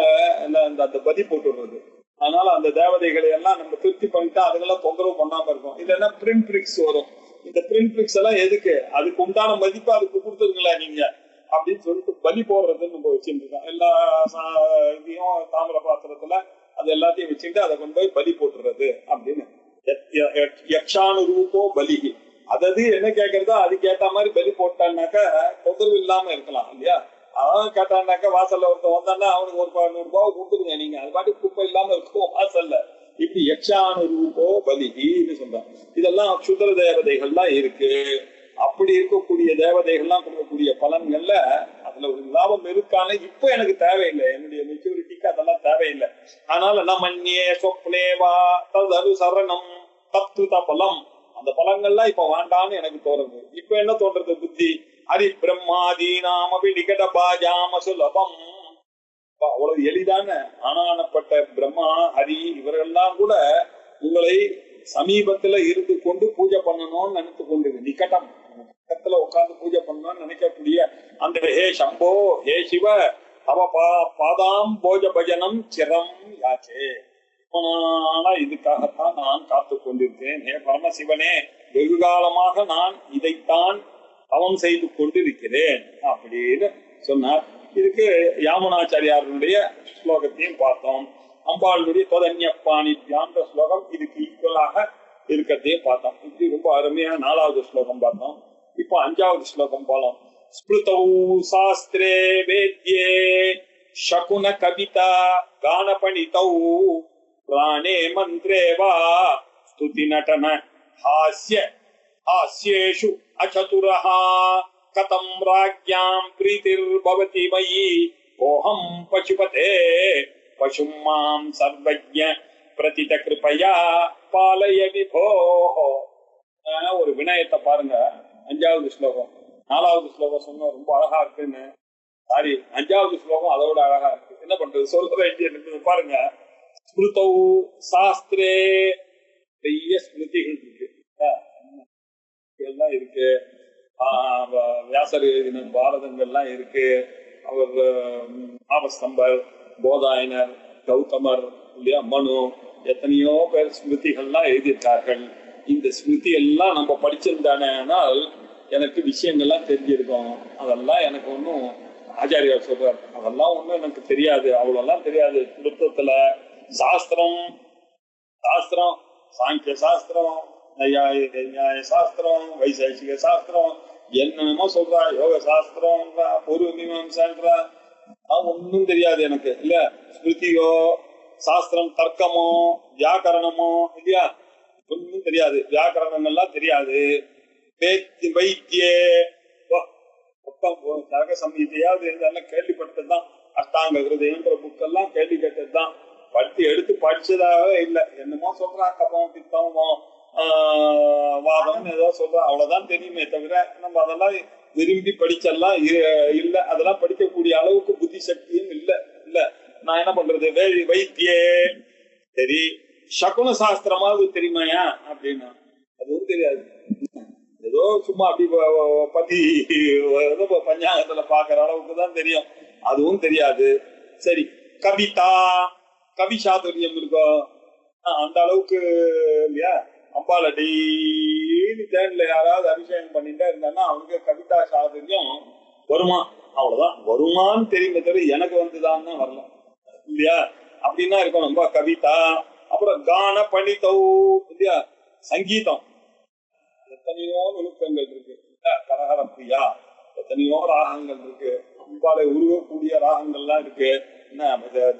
அந்த பதி போட்டுடுறது. அதனால அந்த தேவதைகளை எல்லாம் நம்ம திருப்தி பண்ணிட்டா அதுக்கெல்லாம் தொந்தரவு பண்ணாம இருக்கும். இல்லைன்னா பிரிண்ட் பிரிக்ஸ் வரும். இந்த பிரிண்ட் பிரிக்ஸ் எல்லாம் எதுக்கு, அதுக்கு உண்டான மதிப்பு அதுக்கு கொடுத்துருங்களா நீங்க அப்படின்னு சொல்லிட்டு பலி போடுறதுன்னு நம்ம வச்சுருக்கோம். எல்லா இதையும் தாமிர பாத்திரத்துல அது எல்லாத்தையும் வச்சுட்டு அதை கொண்டு போய் பலி போட்டுறது அப்படின்னு. யக்ஷானு ரூபோ பலிகி, அதாவது என்ன கேட்கறதோ அதுக்கு ஏற்ற மாதிரி பலி போட்டான்னாக்கா தொந்தரவு இல்லாம இருக்கலாம் இல்லையா. அவன் கேட்டான்னாக்கா வாசல்ல ஒருத்தன் வந்தான்னா அவனுக்கு ஒரு 100 ரூபாய் கொடுத்துருங்க நீங்க, அது பாட்டு குப்பை இல்லாம இருக்கும் வாசல்ல. இப்படி யக்ஷானு ரூபோ பலிகின்னு சொல்றான். இதெல்லாம் சுத்திர தேவதைகள்லாம் இருக்கு. அப்படி இருக்கக்கூடிய தேவதைகள்லாம் கொடுக்கக்கூடிய பலன்கள்ல அதுல ஒரு லாபம் இருக்கான இப்ப எனக்கு தேவையில்லை, என்னுடைய மெச்சூரிட்டிக்கு அதெல்லாம் தேவையில்லை. அதனால நம்மே சொப்னேவா தது சரணம் தத்துத பலம், அந்த பலங்கள்லாம் இப்ப வேண்டான்னு எனக்கு தோணுது. இப்ப என்ன தோன்றது, புத்தி ஹரி பிரம்மாதீனாம் அபி நிகட பாஜாம சுலபம். அவ்வளவு எளிதான ஆனானப்பட்ட பிரம்மா ஹரி இவர்கள்லாம் கூட உங்களை சமீபத்துல இருந்து கொண்டு பூஜை பண்ணணும்னு நினைத்து கொண்டு நிகட்டம் பக்கத்துல உட்கார்ந்து பூஜை பண்ணணும்னு நினைக்கக்கூடிய அந்த ஹே சம்போ ஹே சிவ தவ பாதாம் போஜ பஜனம் சிரம் யாச்சே, இதுக்காகத்தான் நான் காத்து கொண்டிருக்கிறேன். ஹே பரமசிவனே, வெகு காலமாக நான் இதைத்தான் தவம் செய்து கொண்டிருக்கிறேன் அப்படின்னு சொன்னார். இதுக்கு யாமுனாச்சாரியாருடைய ஸ்லோகத்தையும் பார்த்தோம். அம்பாளுடைய தொதன்யப்பாணித்யான்ற ஸ்லோகம் இதுக்கு ஈக்குவலாக இருக்கிறதையும் பார்த்தோம். இப்படி ரொம்ப அருமையான 4வது ஸ்லோகம் பார்த்தோம். இப்போ 5வது ஸ்லோகம் போலாம். ஸ்மிருதௌ சாஸ்திரே வேத்யே சகுன கவிதா கானபணிதௌ பிராணே மந்திரே வா ஸ்துதி நடன ஹாஸ்யேஷு அசதுரஹ கதம் ராஜ்யாம் பிரீதிர்பவதி மயி கோஹம் பசுபதே பசும் மாம் சர்வஜ்ஞ பிரதித கிருபையா பாலய விபோ. ஒரு வினயத்தை பாருங்க. 5வது ஸ்லோகம் 4வது ஸ்லோகம் சொன்ன ரொம்ப அழகா இருக்குன்னு, சாரி 5வது ஸ்லோகம் அதோட அழகா இருக்கு. என்ன பண்றது, சொல்ல வேண்டிய பாருங்க. ஸ்மிருதௌ சாஸ்திரே, பெரிய ஸ்மிருதிகள் இருக்கு எல்லாம் இருக்கு. வியாசர் எழுதின பாரதங்கள்லாம் இருக்கு. அவர் ஆபஸ்தம்பர், போதாயனர், கௌதமர் இல்லையா, மனு, எத்தனையோ பேர் ஸ்மிருதிகள்லாம் எழுதியிருக்கார்கள். இந்த ஸ்மிருதி எல்லாம் நம்ம படிச்சிருந்தானால் எனக்கு விஷயங்கள்லாம் தெரிஞ்சிருக்கும். அதெல்லாம் எனக்கு ஒன்றும் ஆச்சாரியார் சொல்றார், அதெல்லாம் ஒன்றும் எனக்கு தெரியாது, அவ்வளோலாம் தெரியாது. திருத்தத்துல சாஸ்திரம் சாஸ்திரம் சாங்கிய சாஸ்திரம், நியாய சாஸ்திரம், வைசேஷிக சாஸ்திரம், என்னென்னமோ சொல்றா, யோக சாஸ்திரம்ன்றா, பூர்வ மீமாம்சான்றா, ஒன்னும் தெரியாது எனக்கு. இல்ல ஸ்மிருதியோ சாஸ்திரம், தர்க்கமோ வியாக்கரணமோ இல்லையா, ஒன்னும் தெரியாது. வியாக்கரணங்கள்லாம் தெரியாது. வைத்தியே சரக சம்ஹிதையாவது இருந்தாலும் கேள்விப்பட்டதுதான். அஷ்டாங்க ஹிருதயன்ற புக்கெல்லாம் கேள்வி கேட்டதுதான். எடுத்து படிச்சதாகவே இல்லை. என்னமோ சொல்றா, கபம் பித்தமோ வாதம் ஏதோ சொல்றா, அவ்வளவுதான் தெரியுமே தவிர நம்ம அதெல்லாம் விரும்பி படிச்செல்லாம் இல்ல. அதெல்லாம் படிக்கக்கூடிய அளவுக்கு புத்தி சக்தியும் இல்ல. இல்ல நான் என்ன பண்றது? வைத்தியே சரி, சகுன சாஸ்திரமாவது தெரியுமாயா அப்படின்னா அதுவும் தெரியாது. ஏதோ சும்மா அப்படி பத்தி பஞ்சாங்கத்துல பாக்குற அளவுக்கு தான் தெரியும், அதுவும் தெரியாது. சரி, கவிதா, கவி சாதுரியம் இருக்கும் அந்த அளவுக்கு இல்லையா? அம்பால டெய்லி தேன்ல யாராவது அபிஷேகம் பண்ணிட்டே இருந்தாங்கன்னா அவனுக்கு கவிதா சாதுரியம் வருமா? அவ்வளவுதான், வருமானு தெரியுமே தவிர எனக்கு வந்துதான் வரல இல்லையா? அப்படின்னா இருக்கும் நம்ம கவிதா. அப்புறம் கான பணித்தௌ இல்லையா, சங்கீதம் எத்தனையோ நுணுக்கங்கள் இருக்கு. கரஹர பிரியா எத்தனையோ ராகங்கள் இருக்கு. அம்பாலை உருவக்கூடிய ராகங்கள்லாம் இருக்கு.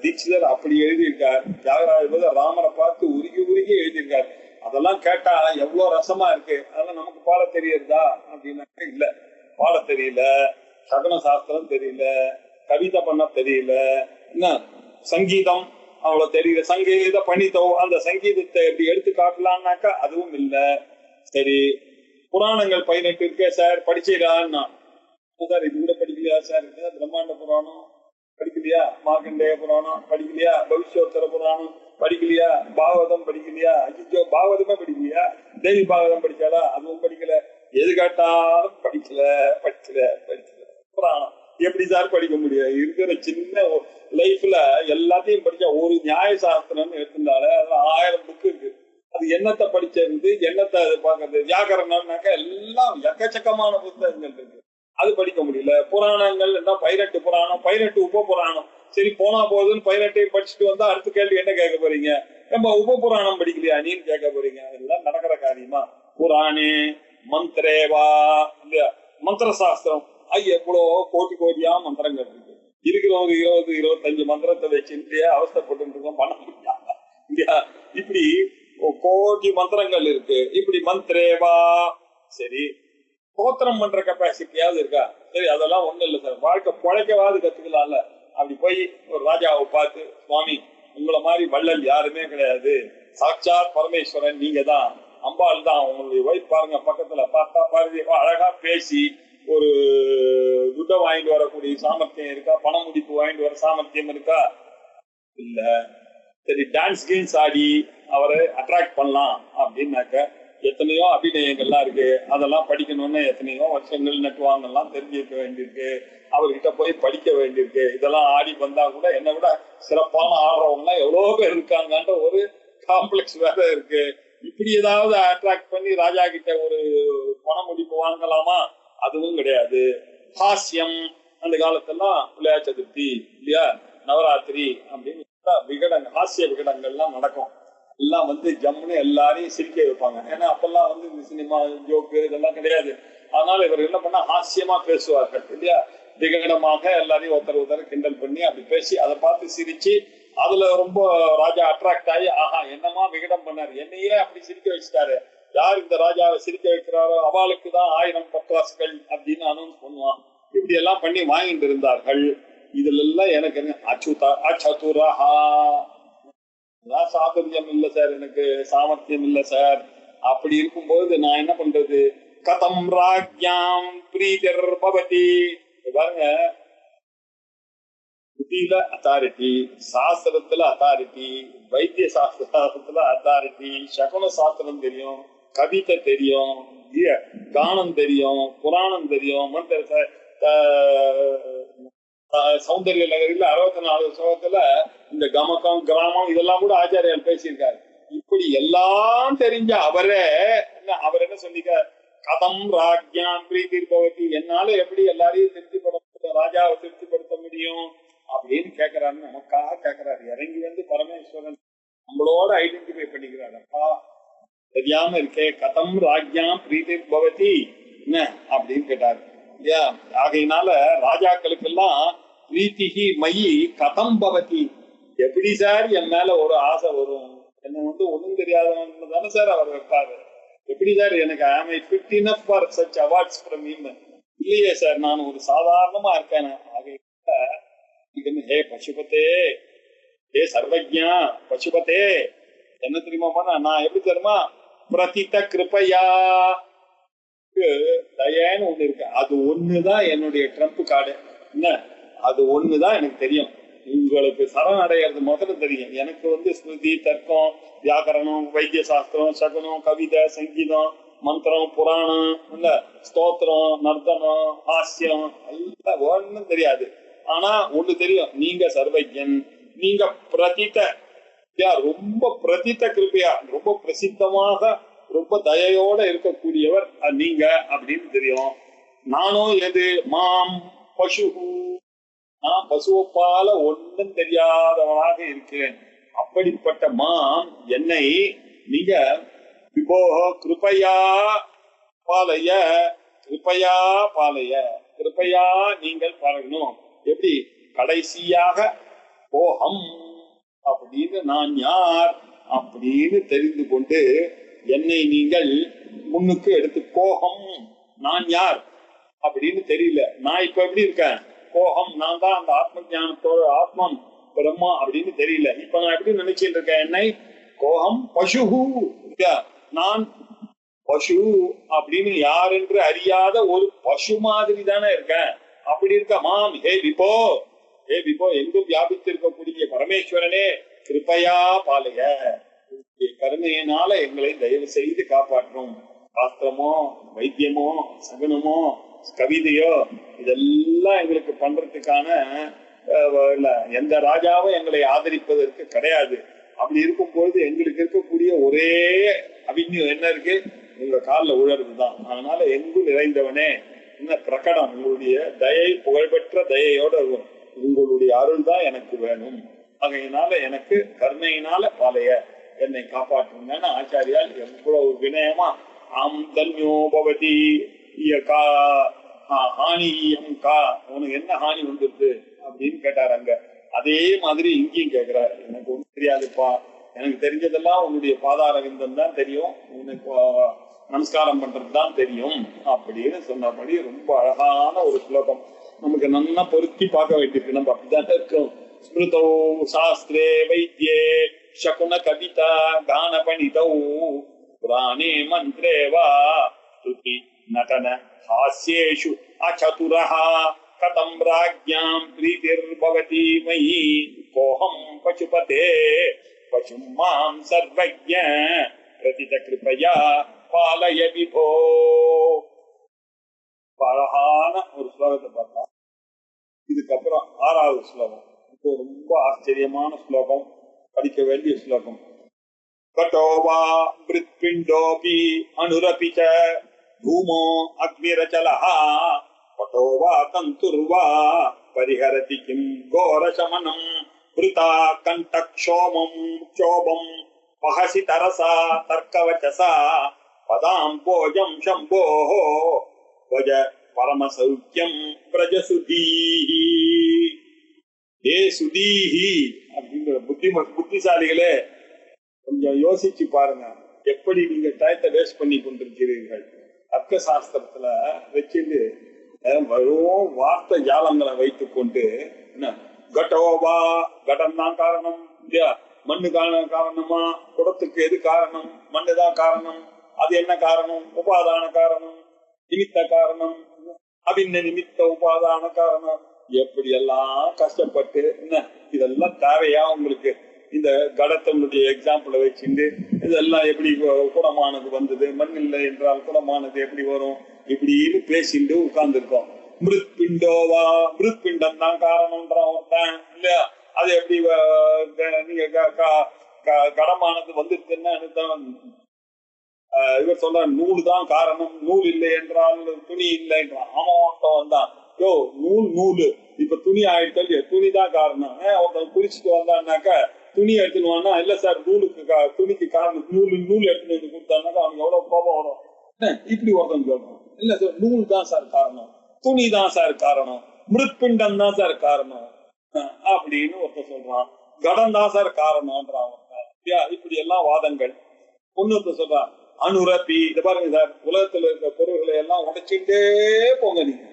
தீட்சிதர் அப்படி எழுதியிருக்கார். தியாகராஜ ராமரை பார்த்து உருகி உருகி எழுதியிருக்காரு. அதெல்லாம் கேட்டா எவ்வளவு ரசமா இருக்கு. அதெல்லாம் நமக்கு பாட தெரியறதா அப்படின்னாக்க இல்ல, பாட தெரியல. சகுன சாஸ்திரம் தெரியல, கவிதை பண்ண தெரியல, என்ன சங்கீதம் அவ்வளவு தெரியல. சங்கீத பணித்தோ அந்த சங்கீதத்தை எப்படி எடுத்து காட்டலாம்னாக்கா அதுவும் இல்ல. சரி, புராணங்கள் 18 இருக்கே சார், படிச்சீரான்னா சார் இது கூட படிக்கலையா சார்? பிரம்மாண்ட புராணம் படிக்கலையா? மார்க்கண்டேய புராணம் படிக்கலையா? பவிஷ்யோத்தர புராணம் படிக்கலையா? பாகவதம் படிக்கலையா? அஜிஜோ பாகவதமே படிக்கலையா? தேவி பாகவதம் படிச்சாலா? அதுவும் படிக்கல. எது கேட்டாலும் படிக்கல படிக்கல படிக்கல. புராணம் எப்படி சார் படிக்க முடியும்? இருக்கிற சின்ன லைஃப்ல எல்லாத்தையும் படிச்சா ஒரு நியாய சாஸ்திரம்னு எடுத்திருந்தாலே அதுல 1000 புக்கு இருக்கு. அது என்னத்தை படிச்சிருந்து என்னத்தை பாக்குறது? வியாக்கரணம்னாக்கா எல்லாம் எக்கச்சக்கமான புத்தகங்கள் இருக்கு, அது படிக்க முடியல. புராணங்கள் 18 புராணம், 18 உப புராணம். சரி போனா போகுதுன்னு 18 படிச்சுட்டு வந்தா அடுத்த கேள்வி என்ன கேட்க போறீங்க? நம்ம உப புராணம் படிக்கலையா நீன்னு கேட்க போறீங்க. அதெல்லாம் நடக்கிற காரியமா? புராணே மந்திரேவா இல்லையா, மந்திர சாஸ்திரம் எவ்வளோ கோடி கோடியா மந்திரங்கள் இருக்கு. இருக்கிறவங்க 20-25 மந்திரத்தை வச்சுட்டு அவஸ்தப்பட்டு இருக்கோம், பண்ண முடியாது இல்லையா? இப்படி கோடி மந்திரங்கள் இருக்கு. இப்படி மந்திரேவா சரி, ஸ்தோத்திரம் பண்ற கெப்பாசிட்டியாவது இருக்கா? சரி, அதெல்லாம் ஒண்ணும் இல்லை சார், வாழ்க்கை பொழைக்கவாது கத்துக்கலாம்ல. அப்படி போய் ஒரு ராஜாவை பார்த்து, சுவாமி உங்களை மாதிரி வள்ளல் யாருமே கிடையாது, சாட்சாத் பரமேஸ்வரன் நீங்க தான், அம்பாள் தான் உங்களுடைய ஒய்ஃப் பாருங்க பக்கத்துல பார்த்தா பாருங்க, அழகா பேசி ஒரு துட்டை வாங்கிட்டு வரக்கூடிய சாமர்த்தியம் இருக்கா? பணம் முடிப்பு வாங்கிட்டு வர சாமர்த்தியம் இருக்கா? இல்ல. சரி, டான்ஸ் கீன்ஸ் ஆடி அவரை அட்ராக்ட் பண்ணலாம் அப்படின்னாக்க எத்தனையோ அபிநயங்கள்லாம் இருக்கு. அதெல்லாம் படிக்கணும்னு எத்தனையோ வருஷங்கள் நட்டுவாங்கலாம் தெரிஞ்சிருக்க வேண்டியிருக்கு. அவர்கிட்ட போய் படிக்க வேண்டியிருக்கு. இதெல்லாம் ஆடி வந்தா கூட என்னை விட சிறப்பான ஆடுறவங்க எல்லாம் எவ்வளவு பேர் இருக்காங்கன்ற ஒரு காம்ப்ளெக்ஸ் வேற இருக்கு. இப்படி ஏதாவது அட்ராக்ட் பண்ணி ராஜா கிட்ட ஒரு பண முடிப்பு வாங்கலாமா? அதுவும் கிடையாது. ஹாஸ்யம் அந்த காலத்தெல்லாம் விளையாட்டு சதுர்த்தி இல்லையா, நவராத்திரி அப்படின்னு விகடங்கள், ஹாஸ்ய விகடங்கள்லாம் நடக்கும். எல்லாம் ஜம்முன்னு எல்லாரையும் சிரிக்க வைப்பாங்க. ஏன்னா அப்பெல்லாம் இந்த சினிமா ஜோக்கு இதெல்லாம் கிடையாது. அதனால இவர் என்ன பண்ணா ஹாஸ்யமா பேசுவார்கள் இல்லையா, விகடமாக எல்லாரையும் ஒருத்தர் கிண்டல் பண்ணி அப்படி பேசி அதை பார்த்து சிரிச்சு அதுல ரொம்ப ராஜா அட்ராக்ட் ஆகி, ஆஹா என்னமா விகடம் பண்ணாரு, என்னையே அப்படி சிரிக்க வச்சுட்டாரு, யார் இந்த ராஜாவை சிரிக்க வைக்கிறாரோ அவளுக்கு தான் 1000 பட்டாசுகள் அப்படின்னு அனௌன்ஸ் பண்ணுவான். இப்படி எல்லாம் பண்ணி வாங்கிட்டு இருந்தார்கள். இதுல எல்லாம் எனக்கு அச்சுதா சாதுரியம் இல்ல சார், எனக்கு சாமர்த்தியம் இல்ல சார். அப்படி இருக்கும்போது நான் என்ன பண்றது? கதம் ராஜ்யாம் பிரீதர் பவதி. பாருங்க, புத்தியில அத்தாரிட்டி, சாஸ்திரத்துல அத்தாரிட்டி, வைத்திய சாஸ்திரத்துல அத்தாரிட்டி, சகுன சாஸ்திரம் தெரியும், கவிதை தெரியும், கானம் தெரியும், புராணம் தெரியும், சௌந்தர்ய லகரியில 64 ஸ்லோகத்துல இந்த கமகம் கிராமம் இதெல்லாம் கூட ஆச்சாரியால் பேசியிருக்காரு. இப்படி எல்லாம் தெரிஞ்ச அவரே அவர் என்ன சொல்லிக்க, கதம் ராஜ்யாம் பிரீதிர் பவதி, என்னால எப்படி எல்லாரையும் திருப்திப்படுத்த, ராஜாவை திருப்திப்படுத்த முடியும் அப்படின்னு கேட்கிறாரு. நமக்காக கேட்கிறாரு. இறங்கி வந்து பரமேஸ்வரன் நம்மளோட ஐடென்டிஃபை பண்ணிக்கிறார். அப்பா தெரியாம இருக்கே, கதம் ராஜ்யாம் பிரீதிர் பவதி என்ன அப்படின்னு கேட்டாரு இல்லையா. ஆகையினால ராஜாக்களுக்கெல்லாம் பிரீத்திகி மயி கதம் பவதி, எப்படி சார் என் மேல ஒரு ஆசை வரும், என்ன வந்து ஒண்ணும் தெரியாதவன் தானே சார் அவர் வைப்பாரு, எப்படி சார் எனக்கு am I fit enough for such awards from him? இல்லையே சார், நான் ஒரு சாதாரணமா இருக்கேன். ஆகையினால ஹே பசுபதே, ஹே சர்வஜா பசுபதே, என்ன தெரியுமா பண்ண, நான் எப்படி தெரியுமா, பிரதித கிருபையா தயன்னு ஒண்ணு இருக்கு, அது ஒண்ணுதான் என்னுடைய ட்ரம்ப் கார்டு. என்ன, அது ஒண்ணுதான் எனக்கு தெரியும். உங்களுக்கு சரணடைகிறது முதல்ல தெரியும். எனக்கு வந்து ஸ்மிருதி, தர்க்கம், வியாக்கரணம், வைத்திய சாஸ்திரம், சகுனம், கவிதை, சங்கீதம், மந்திரம், புராணம், இல்ல ஸ்தோத்திரம், நர்த்தனம், ஹாஸ்யம் எல்லாம் ஒண்ணும் தெரியாது. ஆனா ஒண்ணு தெரியும், நீங்க சர்வஜன், நீங்க பிரதித, ரொம்ப பிரதித கிருபையா, ரொம்ப பிரசித்தமாக ரொம்ப தயையோட இருக்கக்கூடியவர் நீங்க அப்படின்னு தெரியும். நானும் எது, மாம் பசு, நான் பசுவப்பால ஒன்றும் தெரியாதவனாக இருக்கிறேன். அப்படிப்பட்ட மாம் என்னை நீங்க விபோக கிருபையா பாலைய, கிருபையா பாலைய, கிருபையா நீங்கள் பாருங்கணும். எப்படி, கடைசியாக போகம் அப்படின்னு நான் யார் அப்படின்னு தெரிந்து கொண்டு என்னை நீங்கள் முன்னுக்கு எடுத்து, கோகம் நான் யார் அப்படின்னு தெரியல, நான் இப்ப எப்படி இருக்கேன், கோகம் நான் தான் அந்த ஆத்ம ஞானத்தோட ஆத்மம் பிரம்மா அப்படின்னு தெரியல. இப்ப நான் எப்படி நினைச்சிட்டு இருக்கேன், என்னை கோகம் பசு, நான் பசு அப்படின்னு யார் என்று அறியாத ஒரு பசு மாதிரி தானே இருக்கேன். அப்படி இருக்க மாம் ஹே விபோ, ஹே விபோ, எங்கும் வியாபித்திருக்கக்கூடிய பரமேஸ்வரனே கிருபையா பாலைய, கருணையினால எங்களை தயவு செய்து காப்பாற்றும். சாஸ்திரமோ வைத்தியமோ சகுனமோ கவிதையோ இதெல்லாம் எங்களுக்கு பண்றதுக்கான எந்த ராஜாவும் எங்களை ஆதரிப்பதற்கு கிடையாது. அப்படி இருக்கும்பொழுது எங்களுக்கு இருக்கக்கூடிய ஒரே அபிநயம் என்ன இருக்கு, உங்க காலில் உழறதுதான். அதனால எங்கும் நிறைந்தவனே, என்ன பிரகடம், உங்களுடைய தயை, புகழ்பெற்ற தயையோட உங்களுடைய அருள் தான் எனக்கு வேணும். ஆகையினால எனக்கு கருணையினால பாலைய என்னை காப்பாற்றுங்கன்னு ஆச்சாரியால் எவ்வளவு வினயமா, ஆம் தன்யோ பவதி ஹானியம் கா, உனக்கு என்ன ஹானி வந்துருது அப்படின்னு கேட்டாரு அங்க. அதே மாதிரி இங்கேயும் கேட்கிறாரு, எனக்கு ஒன்றும் தெரியாதுப்பா, எனக்கு தெரிஞ்சதெல்லாம் உன்னுடைய பாதார விந்தம் தான் தெரியும், உனக்கு நமஸ்காரம் பண்றது தான் தெரியும் அப்படின்னு சொன்னபடி ரொம்ப அழகான ஒரு ஸ்லோகம். நமக்கு நல்லா பொருத்தி பார்க்க வேண்டியிருக்கு. நம்ம அப்படிதான் இருக்கும். ஸ்மிருதோ சாஸ்திரே வைத்தியே சகுன கவிதா கான பணிதௌ புராணே மந்திரே வா ஸ்துதி நடன ஹாஸ்யேஷு அசதுரஹ கதம் ராஜ்யாம் பிரீதிர்பவதி மயி கோஹம் பசுபதே பசும் மாம் சர்வஜ்ஞ பிரதித கிருபையா பாலய விபோ. அழகான ஒரு ஸ்லோகத்தை பார்த்தா. இதுக்கப்புறம் 6வது ஸ்லோகம், இப்போ ரொம்ப ஆச்சரியமான ஸ்லோகம், படிக்க வேண்டிய ஸ்லோகம். கட்டோவா மிருத்பிண்டோபி அனுரபிச்ச பூமோ அக்னிரச்சலஹ கட்டோவா தந்துர்வா பரிஹரதி கிம் கோரசமனம் வ்ருதா கண்டக்ஷோமம் க்ஷோபம் பஹசி தரசா தர்க்கவச்சசா பதாம் போஜம் சம்போஹோ வஜ பரமசௌக்கியம் பிரஜசுதீஹி. ஏ சுதீஹி அப்படிங்கிற புத்திசாலிகளே, கொஞ்சம் யோசிச்சு பாருங்க, எப்படி நீங்க டயத்தை வேஸ்ட் பண்ணி கொண்டிருக்கிறீர்கள். அர்க்க சாஸ்திரத்துல வச்சுட்டு வெறும் வார்த்தை ஜாலங்களை வைத்துக் கொண்டு, என்ன கட்டோபா, கடம் தான் காரணம், மண்ணு காரணமா, குடத்துக்கு எது காரணம், மண்ணுதான் காரணம், அது என்ன காரணம், உபாதான காரணம், நிமித்த காரணம், அபின்ன நிமித்த உபாதான காரணம், எப்படி எல்லாம் கஷ்டப்பட்டு, என்ன இதெல்லாம் தேவையா உங்களுக்கு? இந்த கடத்தனுடைய எக்ஸாம்பிளை வச்சுட்டு இதெல்லாம் எப்படி குடமானது வந்தது, மண் இல்லை என்றால் குடமானது எப்படி வரும், இப்படின்னு பேசிட்டு உட்கார்ந்துருக்கோம். மிருத்பிண்டோவா மிருத்பிண்டம் தான் காரணம்ன்றான் ஒருத்தன் இல்லையா. அது எப்படி நீங்க கடமானது வந்துருச்சுன்னா இவர் சொல்ற நூல் தான் காரணம், நூல் இல்லை என்றால் துணி இல்லை என்றான். அவன் வந்தான், யோ நூல் இப்ப துணி ஆயிடுச்சு, துணி தான் காரணம். ஒருத்தன் குளிச்சுட்டு வந்தான்னாக்க துணி எடுத்துன்னு வானா, இல்ல சார் நூலுக்கு துணிக்கு காரணம் நூல் எடுத்துன்னு வந்து கொடுத்தான்னாக்கா அவனுக்கு எவ்வளவு கோபம் வரும். இப்படி ஒருத்தன் சொல்றான், இல்ல சார் நூல் தான் சார் காரணம், துணி தான் சார் காரணம், மிருத்பிண்டம் தான் சார் காரணம் அப்படின்னு ஒருத்தன் சொல்றான். கடம் தான் சார் காரணம்ன்றான். இப்படி எல்லாம் வாதங்கள். ஒன்னொருத்த சொல்றான் அனுரப்பி, இத பாருங்க சார், உலகத்துல இருக்க பொருள்களை எல்லாம் உடைச்சுட்டே போங்க, நீங்க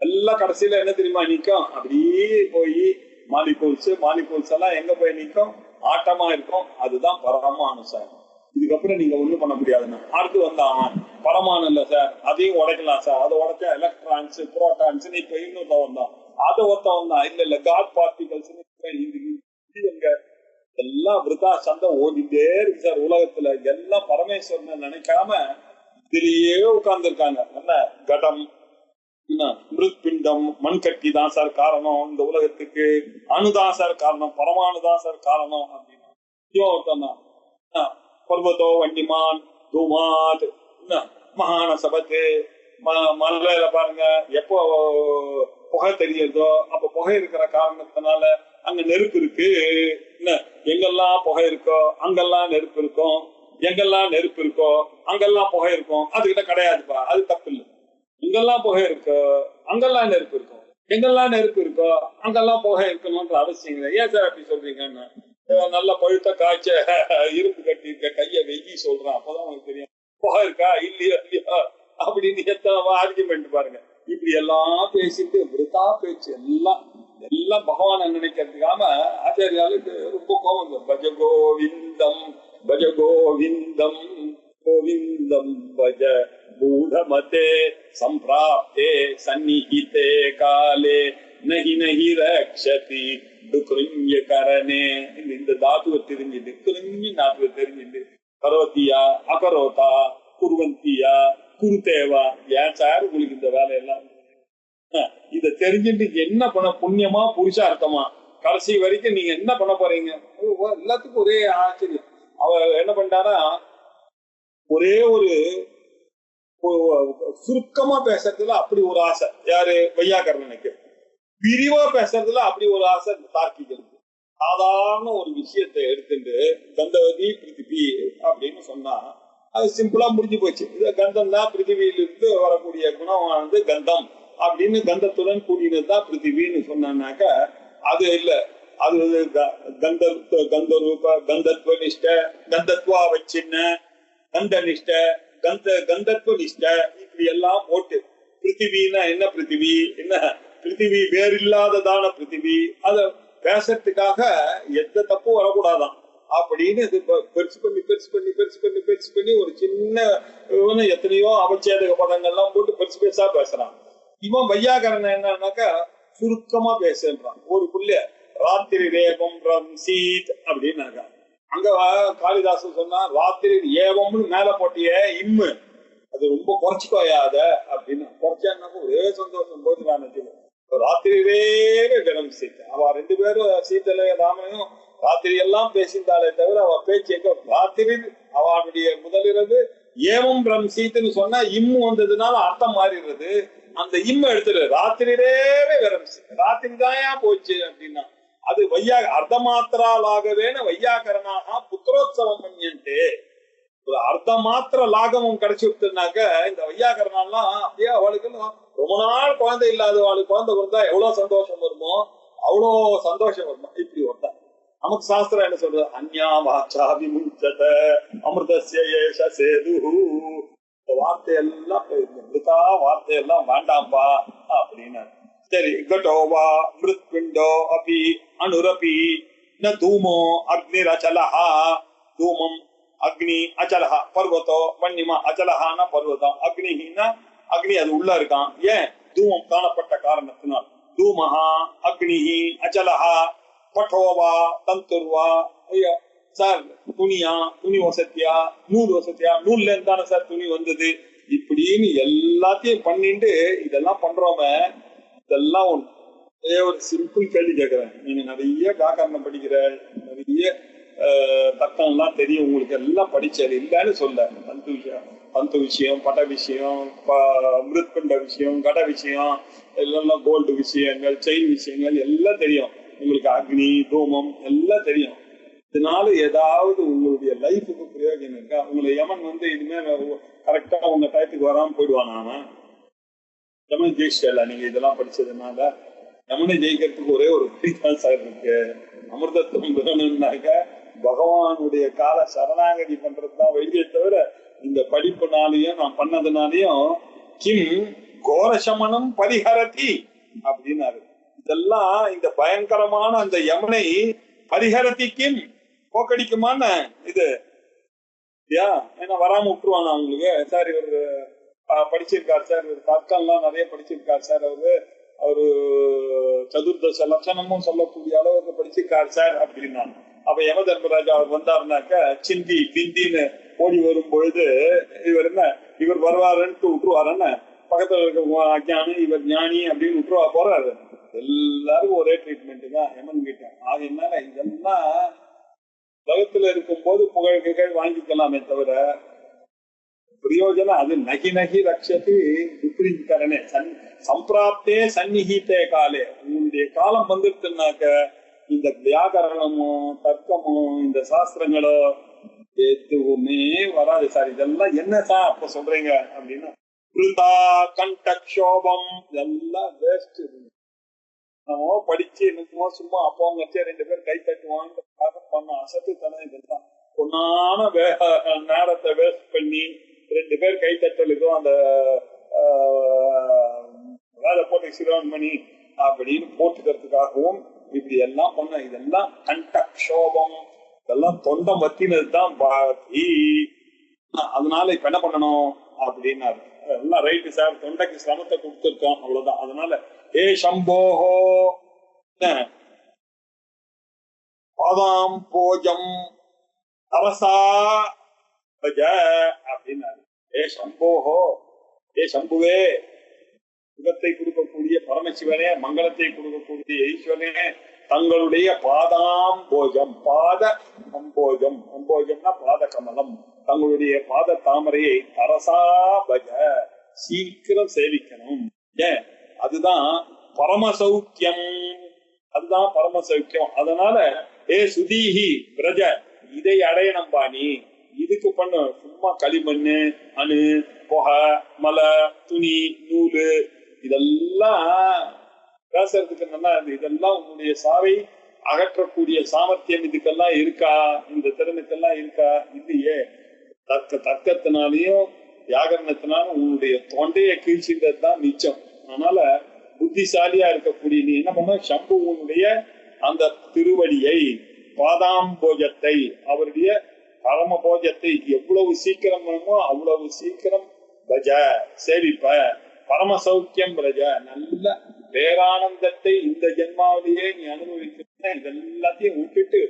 எல்லாம் கடைசியில என்ன தெரியுமா நிக்கும், அப்படியே போய் மாலிகூல்ஸ் எல்லாம் எங்க போய் நிக்கும், ஆட்டமா இருக்கும். அதுதான் பரமாணு சார். இதுக்கப்புறம் நீங்க ஒண்ணும் பண்ண முடியாதுன்னா அடுத்து வந்தான் பரமாணு இல்ல சார், அதையும் உடைக்கலாம் சார், அதை உடைச்சா எலக்ட்ரான்ஸ் புரோட்டான்ஸ் இப்ப இன்னொருத்த வந்தான், அதை வந்தான் இல்ல காட் பார்ட்டிகல்ஸ் எல்லாம் விருதா சந்தம் ஓடிட்டே இருக்கு சார். உலகத்துல எல்லாம் பரமேஸ்வரன் நினைக்காம இதுலயே உட்கார்ந்து இருக்காங்க. என்ன கடம் மிருத்பிண்டம் மண்கட்டி தான் சார் காரணம் இந்த உலகத்துக்கு, அணுதான் சார் காரணம், பரமாணுதான் சார் காரணம் அப்படின்னா இவன் ஒருத்தன் பர்வதோ வண்டிமான் தூமாத் மகான சபத்து மலையில பாருங்க எப்போ புகை தெரியுதோ அப்ப புகை இருக்கிற காரணத்தினால அங்க நெருப்பு இருக்கு. என்ன எங்கெல்லாம் புகை இருக்கோ அங்கெல்லாம் நெருப்பு இருக்கும், எங்கெல்லாம் நெருப்பு இருக்கோ அங்கெல்லாம் புகை இருக்கும். அதுகிட்ட கிடையாதுப்பா, அது தப்பு இல்லை. எங்கெல்லாம் புகை இருக்கோ அங்கெல்லாம் நெருப்பு இருக்கும், எங்கெல்லாம் நெருப்பு இருக்கோ அங்கெல்லாம் புகை இருக்கணும்ன்ற அவசியம் இல்லை. ஏன் சார் அப்படி சொல்றீங்கன்னா, நல்ல பழுத்த காய்ச்ச இரும்பு கட்டி இருக்க கைய வெகி சொல்றான், அப்பதான் உங்களுக்கு தெரியும் புகை இருக்கா இல்லையா அப்படின்னு எத்தனை ஆர்குமெண்ட் பாருங்க. இப்படி எல்லாம் பேசிட்டு விருத்தா பேச்சு எல்லாம் பகவான நினைக்கிறதுக்காம ஆச்சாரியாளுக்கு ரொம்ப கோபம். பஜ கோவிந்தம் பஜ கோவிந்தம் கோவிந்தம் பஜ மூடமதே சம்பிராப்தே சந்நிஹிதே காலே நஹி நஹி ரக்ஷதி துக்ருண்ய கரணே. இந்த தாத்துவை தெரிஞ்சுட்டு துக்ருண்ய தாத்துவை தெரிஞ்சுட்டு கரோத்தியா அகரோதா குருவந்தியா குருதேவா, ஏன் சார் உங்களுக்கு இந்த வேலையெல்லாம் இத தெரிஞ்சுட்டு என்ன பண்ண, புண்ணியமா புருஷார்த்தமா கடைசி வரைக்கும் நீங்க என்ன பண்ண போறீங்க? எல்லாத்துக்கும் ஒரே ஆச்சரியம். அவர் என்ன பண்ணிட்டாரா, ஒரே ஒரு சுருக்கமா பேசுறதுல அப்படி ஒரு ஆசை யாரு வையாகரணனுக்கு, விரிவா பேசுறதுல அப்படி ஒரு ஆசை தார்க்கிகளுக்கு. சாதாரண ஒரு விஷயத்தை எடுத்துட்டு கந்தவதி பிருத்திவி அப்படின்னு சொன்னா அது சிம்பிளா முடிஞ்சு போச்சு. கந்தம் தான் பிருத்திவியிலிருந்து வரக்கூடிய குணமானது கந்தம் அப்படின்னு கந்தத்துடன் கூடினதுதான் பிருத்திவின்னு சொன்னாக்க அது இல்ல. அது கந்தத்துவ நிஷ்ட, கந்தத்வா வச்சின்ன, கந்த நிஷ்ட, கந்தத்துவ நிஷ்ட, இப்படி எல்லாம் போட்டு பிருத்திவின்னா என்ன, பிருத்திவி என்ன, பிருத்திவி வேறில்லாததான பிருத்திவி, அத பேசுறதுக்காக எந்த தப்பும் வரக்கூடாதான் அப்படின்னு பெருசு பண்ணி ஒரு சின்ன எத்தனையோ அவச்சேதக பதங்கள்லாம் போட்டு பெருசா பேசுறான். இவன் வையாகரணன் என்னன்னாக்கா சுருக்கமா பேசுறான். ஒரு புள்ள ராத்திரி ரேபம் சீத் அப்படின்னாக்கா, அங்க காளிதாசன் சொன்னா ராத்திரி ஏவம்னு மேல போட்டிய இம்மு அது ரொம்ப குறைச்சிக்கோயாத அப்படின்னு. குறைச்சான்னாக்க ஒரே சந்தோஷம் போதுறான்னு. ராத்திரியிலே விரம் சீத், அவ ரெண்டு பேரும் சீத்தல ராமனையும் ராத்திரி எல்லாம் பேசியிருந்தாலே தவிர அவ பேச்சு எங்க ராத்திரி, அவனுடைய முதலிரவு ஏவம் பிரம் சீத்துன்னு சொன்னா இம்மு வந்ததுனால அர்த்தம் மாறிடுறது. அந்த இம்ம எடுத்துரு ராத்திரியிலே விரம் சீத், ராத்திரி தாயா போச்சு அப்படின்னா அது அர்த்தமாத்திராலாகவேன வையாகரணாக புத்திரோத்சவம் பண்ணிட்டு ஒரு அர்த்த மாத்திர லாகமும் கிடைச்சி விட்டுனாக்க இந்த வையாகரணாலாம் அப்படியே அவளுக்கு ரொம்ப நாள் குழந்தை இல்லாதவாளுக்கு குழந்தை கொடுத்தா எவ்வளவு சந்தோஷம் வருமோ அவ்வளோ சந்தோஷம் வருமா. இப்படி ஒருத்தன் நமக்கு சாஸ்திரம் என்ன சொல்றது, அந்யா வாச்சா விமுஞ்சத அமிர்தஸ்ய ஏஷ சேது. இந்த வார்த்தையெல்லாம் வார்த்தையெல்லாம் வேண்டாம்பா அப்படின்னு. சரி, கட்டோவா மிருத்பிண்டோ அபி அனுரபி ந தூமோ அக்னிர் அச்சலஹா, தூமம் அக்னி அச்சலஹா, பர்வதோ வன்னிமா அச்சலஹான பர்வதம், அக்னிஹின்னா அக்னி அது உள்ள இருக்கான். ஏன் தூமம் காணப்பட்ட காரணத்தினால். தூமஹா அக்னிஹி அச்சலஹா பட்டோவா தந்துர்வா. ஐயா சார் துணியா, துணி வசதியா, நூல் வசதியா, நூல்ல இருந்தானே சார் துணி வந்தது. இப்படின்னு எல்லாத்தையும் பண்ணிட்டு இதெல்லாம் பண்றோமே, இதெல்லாம் ஒரே ஒரு சிம்பிள் கேள்வி கேட்கிறேன். நீங்க நிறைய வியாக்கரணம் படிக்கிற, நிறைய தர்க்கம் எல்லாம் தெரியும், உங்களுக்கு எல்லாம் படிச்சது இல்லைன்னு சொல்ல. பந்து விஷயம், பட விஷயம், மிருத்குண்ட விஷயம், கட விஷயம், எல்லாம் கோல்டு விஷயங்கள், செயின் விஷயங்கள் எல்லாம் தெரியும் உங்களுக்கு. அக்னி, தூமம் எல்லாம் தெரியும். இதனால ஏதாவது உங்களுடைய லைஃபுக்கு பிரயோஜனம் இருக்கா? உங்களை யமன் இனிமே கரெக்டா உங்க டயத்துக்கு வராம போயிடுவானா? யமன் ஜெயிச்சிட்டல நீங்க இதெல்லாம் படிச்சதுனால. யமனை ஜெயிக்கிறதுக்கு ஒரே ஒரு வழிதான் சார் இருக்கு. அமிர்தத்துவம் வேணும்னாக்க பகவானுடைய கால சரணாகதி பண்றதுதான் வழியை தவிர இந்த படிப்புனாலையும் நான் பண்ணதுனாலையும் கிம் கோரசமனம் பரிஹரதி அப்படின்னாரு. இதெல்லாம் இந்த பயங்கரமான அந்த யமனை பரிஹரதி கிம் போக்கடிக்குமான இது ஏன்னா வராம விட்டுருவாங்க அவங்களுக்கு. சார் இவர் படிச்சிருக்காரு சார், இவர் தர்க்கம்லாம் நிறைய படிச்சிருக்காரு சார், அவரு சதுர்தச லட்சணமும் சொல்லக்கூடிய அளவுக்கு படிச்சிருக்காரு சார் அப்படின்னா. அப்ப யம தர்மராஜா அவர் வந்தாருனாக்க சிந்தி பிந்தின்னு ஓடி வரும் பொழுது இவர் வருவாருன்ட்டு விட்டுருவாருன்னு பக்கத்துல இருக்க அஜானி இவர் ஞானி அப்படின்னு விட்டுருவா போறாரு. எல்லாருக்கும் ஒரே ட்ரீட்மெண்ட் தான் யமன் கிட்ட. ஆகையினால இதெல்லாம் உலகத்துல இருக்கும் போது புகழ்கள் வாங்கிக்கலாமே தவிர பிரயோஜனம் அது நகி நகி ரக்ஷதி விபரீதரணே சம்பிராப்தே சந்நிஹிதே காலே. உங்களுடைய காலம் வந்துருச்சுனாக்க இந்த வியாகரணமோ தர்க்கமோ இந்த சாஸ்திரங்களோ எதுவுமே வராது சார். இதெல்லாம் என்ன சார் அப்ப சொல்றீங்க அப்படின்னா கண்டக்ஷோபம் இதெல்லாம் வேஸ்ட். நம்ம படிச்சு என்னமோ சும்மா அப்போ அவங்க ரெண்டு பேர் கை தட்டுவாங்க பண்ண அசத்து தானே. இதெல்லாம் பொண்ணான நேரத்தை வேஸ்ட் பண்ணி ரெண்டு பேர் கை தட்டலுக்கும் அந்த வேலை போட்டு சிரோன்மணி அப்படின்னு போட்டுக்கிறதுக்காகவும் இப்படி எல்லாம் பண்ண. இதெல்லாம் கண்டக்ஷோபம், இதெல்லாம் தொண்டம் வத்தினதுதான் பாதி. அதனால இப்ப என்ன பண்ணணும் அப்படின்னாரு. எல்லாம் ரைட்டு சார், தொண்டைக்கு சிரமத்தை கொடுத்துருக்கோம் அவ்வளவுதான். அதனால ஏ சம்போஹோ பாதாம் போஜம் அரசா அப்படின்னாரு. ஏ சம்போஹோ, ஏ சம்புவே, சுகத்தை கொடுக்கக்கூடிய பரமசிவனே, மங்களத்தை கொடுக்கக்கூடிய ஈஸ்வரனே, தங்களுடைய பாதாம் போஜம், பாத அம்போஜம், அம்போஜம்னா பாத கமலம், தங்களுடைய பாத தாமரையை அரசா பஜ சீக்கிரம் சேவிக்கணும். ஏன்? அதுதான் பரமசௌக்கியம், அதுதான் பரமசௌக்கியம். அதனால ஏ சுதீஹி பிரஜ, இதை அடையணும் பாணி. இதுக்கு பண்ண சும்மா களிமண்ணு, அணு, புகை, மலை, துணி, நூலு இதெல்லாம் பேசுறதுக்கு நல்லா இருந்து. இதெல்லாம் உன்னுடைய சாவை அகற்றக்கூடிய சாமர்த்தியம் இதுக்கெல்லாம் இருக்கா? இந்த திறனுக்கெல்லாம் இருக்கா? இல்லையே. தர்க்கத்தினாலையும் வியாகரணத்தினாலும் உன்னுடைய தொண்டையை கீழ்ச்சின்றது தான் மிச்சம். அதனால புத்திசாலியா இருக்கக்கூடிய நீ என்ன பண்ண, சம்புவனுடைய அந்த திருவடியை, பாதாம்போஜத்தை, அவருடைய பரம போஜத்தை எவ்வளவு சீக்கிரம் வேணுமோ அவ்வளவு சீக்கிரம் பஜ சேவிப்ப. பரம சௌக்கியம் பிரஜ, நல்ல பேரானந்தத்தை இந்த ஜென்மாவிலேயே நீ அனுபவிக்க. இதெல்லாத்தையும் விட்டுட்டு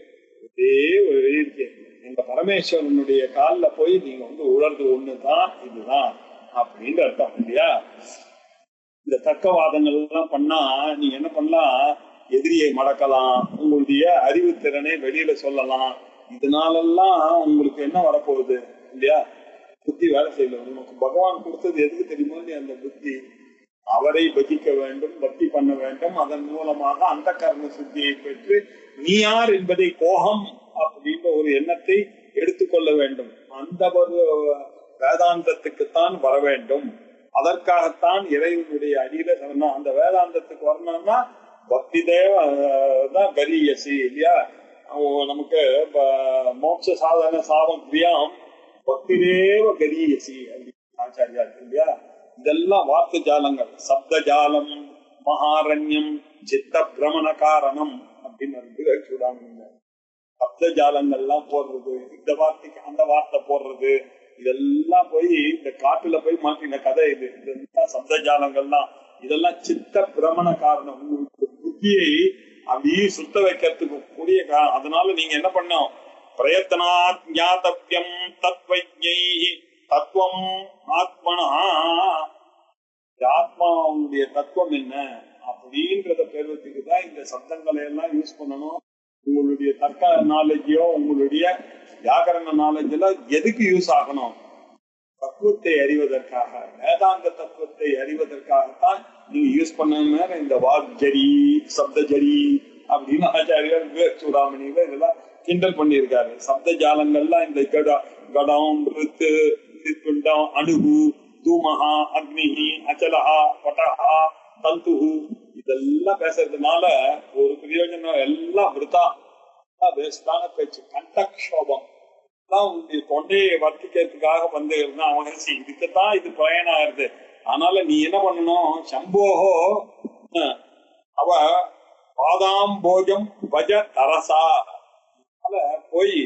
ஒரே ஒரு இருக்கேன் எங்க பரமேஸ்வரனுடைய காலில் போய் நீங்க உணர்ந்து ஒண்ணுதான் இதுதான் அப்படின்னு அர்த்தம் இல்லையா? இந்த தர்க்கவாதங்கள் எல்லாம் பண்ணா நீங்க என்ன பண்ணலாம், எதிரியை மடக்கலாம், உங்களுடைய அறிவு திறனை வெளியில சொல்லலாம். இதனாலெல்லாம் உங்களுக்கு என்ன வரப்போகுது இல்லையா? புத்தி வேலை செய்யல. உனக்கு பகவான் கொடுத்தது எதுக்கு தெரியுமோ இல்லையா? அந்த புத்தி. அவரை பஜிக்க வேண்டும், பக்தி பண்ண வேண்டும். அதன் மூலமாக அந்த கர்ம சுத்தியை பெற்று நீ யார் என்பதை கோகம் அப்படின்ற ஒரு எண்ணத்தை எடுத்துக்கொள்ள வேண்டும். அந்த ஒரு வேதாந்தத்துக்குத்தான் வர வேண்டும். அதற்காகத்தான் இறைவனுடைய அடியில சொன்னா. அந்த வேதாந்தத்துக்கு வரணும்னா பக்தி தேவதான் கரியசி இல்லையா? நமக்கு மோட்ச சாதன சாமக்ரியாம் பக்திதேவ கரியசி அப்படின்னு ஆச்சாரியா இருக்கு இல்லையா? இதெல்லாம் வார்த்தை ஜாலங்கள். சப்த ஜாலம், மகாரண்யம், சித்த பிரமண காரணம் அப்படின்னு சொல்றாங்க. சப்த ஜாலங்கள்லாம் போடுறது, இந்த வார்த்தைக்கு அந்த வார்த்தை போடுறது, இதெல்லாம் போய் இந்த காட்டுல போய் மாற்றின கதை இது. இதெல்லாம் சப்த ஜாலங்கள்லாம். இதெல்லாம் சித்த பிரமண காரணம். உங்களுக்கு புத்தியை அப்படியே சுத்த வைக்கிறதுக்கு கூடிய காரணம். அதனால நீங்க என்ன பண்ணோம், பிரயத்தனா ஞாதவ்யம் தத்வைஜ்ஞை தத்துவம் ஆத்மனா, ஆத்மாவுடைய தத்துவம் என்ன அப்படின்றத பெறுவதற்கு தான் இந்த சப்தங்களை எல்லாம் யூஸ் பண்ணணும். உங்களுடைய தர்க்க நாலேஜோ உங்களுடைய வியாக்கரண நாலேஜ் எல்லாம் எதுக்கு யூஸ் ஆகணும்? தத்துவத்தை அறிவதற்காக, வேதாந்த தத்துவத்தை அறிவதற்காகத்தான் நீங்க யூஸ் பண்ண இந்த வாக்ஜரி சப்தஜரி அப்படின்னு ஆச்சாரியர் விவேக் சூடாமணியில இதெல்லாம் கிண்டல் பண்ணியிருக்காரு. சப்த ஜாலங்கள்லாம் இந்த கடம் ரித்து துண்டம் அணுகு தூமஹா அக்னிஹி அச்சலஹா பட்டஹா தந்துஹு இதெல்லாம் பேசுறதுனால ஒரு பிரயோஜனம் எல்லாம் விருதா வேஸ்டான பேச்சு. கண்டக்ஷோபம் உன்னுடைய தொண்டையை வர்த்திக்கிறதுக்காக வந்து அவகாசி இதுக்குத்தான் இது பயன் ஆகுது. அதனால நீ என்ன பண்ணணும்? சம்போஹோ அவ பாதாம் போஜம் பஜ தரசா போய்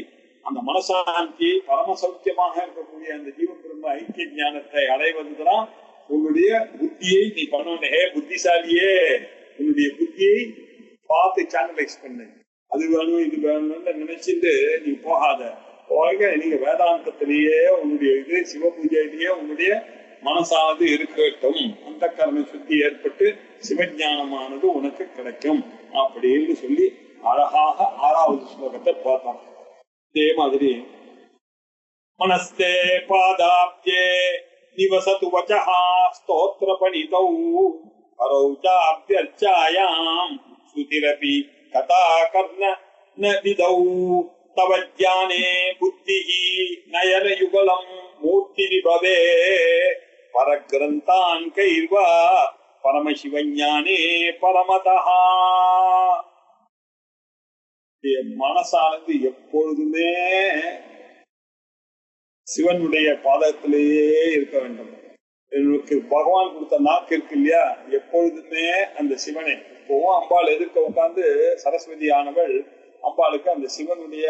அந்த மனசாந்தி பரமசௌக்கியமாக இருக்கக்கூடிய அந்த ஜீவபிரம்ம ஐக்கிய ஞானத்தை அடைவதுதான் உன்னுடைய புத்தியை நீ பண்ணணும். ஹே புத்திசாலியே, உன்னுடைய புத்தியை பார்த்து சேனலைஸ் பண்ணு. அது வேணும் இது வேணும்னு நினைச்சிட்டு நீ போகாத. போக நீங்க வேதாந்தத்திலேயே உன்னுடைய இது சிவ பூஜையிலேயே உன்னுடைய மனசானது இருக்கட்டும். அந்த கர்ம சுத்தி ஏற்பட்டு சிவஞானமானது உனக்கு கிடைக்கும் அப்படின்னு சொல்லி அழகாக 6வது ஸ்லோகத்தை பார்த்தோம். இதே மாதிரி மனஸ்தே பாதாப்ஜே நிவசது வசஹா ஸ்தோத்ர பணிதௌ பரௌச்சாப்யர்ச்சாயாம் சுதிரபி கதா கர்ண ந விதௌ தவ ஞானே புத்திஹி நயன யுகலம் மூர்த்தி பவே பரக்ரந்தான் கைர்வா பரமசிவஞானே பரமதா. மனசானது எப்பொழுதுமே சிவனுடைய பாதத்திலேயே இருக்க வேண்டும். எனக்கு பகவான் கொடுத்த நாக்கு இருக்கு இல்லையா, எப்பொழுதுமே அந்த சிவனை. இப்போவும் அம்பாள் எதிர்க்க உட்கார்ந்து சரஸ்வதி ஆனவள் அம்பாளுக்கு அந்த சிவனுடைய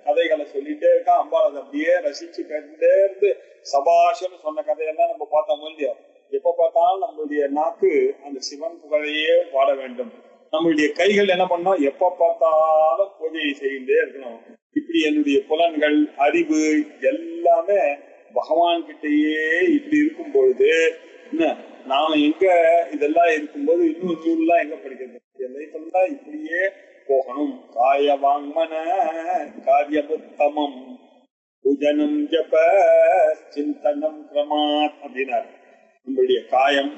கதைகளை சொல்லிட்டே இருக்கா. அம்பாள் அதை அப்படியே ரசிச்சு கேட்டுட்டே இருந்து சபாஷன்னு சொன்ன கதையெல்லாம் நம்ம பார்த்தோம் இல்லையா. எப்ப பார்த்தாலும் நம்மளுடைய நாக்கு அந்த சிவன் புகழையே பாட வேண்டும். நம்மளுடைய கைகள் என்ன பண்ணோம்? எப்ப பார்த்தாலும் பூஜையை செய்துட்டே இருக்கணும். இப்படி என்னுடைய புலன்கள் அறிவு எல்லாமே பகவான் கிட்டேயே இப்படி இருக்கும் பொழுது நாம எங்க இதெல்லாம் இருக்கும்போது இன்னும் நூல்லாம் எங்க படிக்கிறது? லைஃப்லாம் இப்படியே போகணும். காய வாங்மன காரியமுத்தமம் பூஜனம் ஜப சிந்தனம் கிரமாத் அப்படின்னாரு. நம்மளுடைய காயம்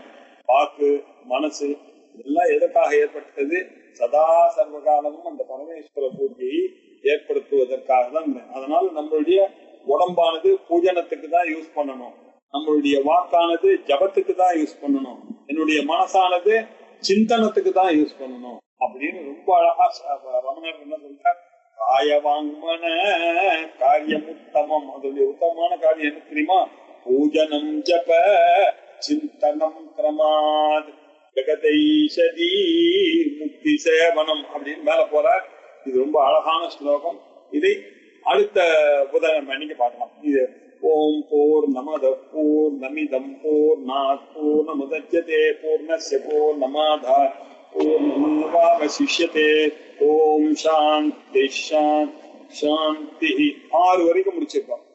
வாக்கு மனசு இதெல்லாம் எதற்காக ஏற்பட்டது? சதா சர்வகாலமும் அந்த பரமேஸ்வர பூஜையை ஏற்படுத்துவதற்காக தான். அதனால நம்மளுடைய உடம்பானது பூஜனத்துக்கு தான் யூஸ் பண்ணணும். நம்மளுடைய வாக்கானது ஜபத்துக்கு தான் யூஸ் பண்ணணும். என்னுடைய மனசானது சிந்தனத்துக்கு தான் யூஸ் பண்ணணும் அப்படின்னு ரொம்ப அழகா ரமணர் என்ன சொல்றார்? காயவாங்மன காரியம் உத்தமம். அதனுடைய உத்தமமான காரியம் என்ன தெரியுமா? பூஜனம் ஜப சிந்தனம் கிரமாத் ஜெகதைஷதி முக்தி சேவனம் அப்படின்னு மேல போறார். இது ரொம்ப அழகான ஸ்லோகம். இதை அடுத்த புதன் அன்னைக்கு பார்க்கலாம். இது ஓம் பூர்ணமத பூர்ணமிதம் பூர்ணாத் பூர்ணமுதச்யதே பூர்ணஸ்ய பூர்ணமாதாத் பூர்ணமேவாவசிஷ்யதே. ஓம் சாந்தி சாந்தி 6 வரைக்கும் முடிச்சிருக்கோம்.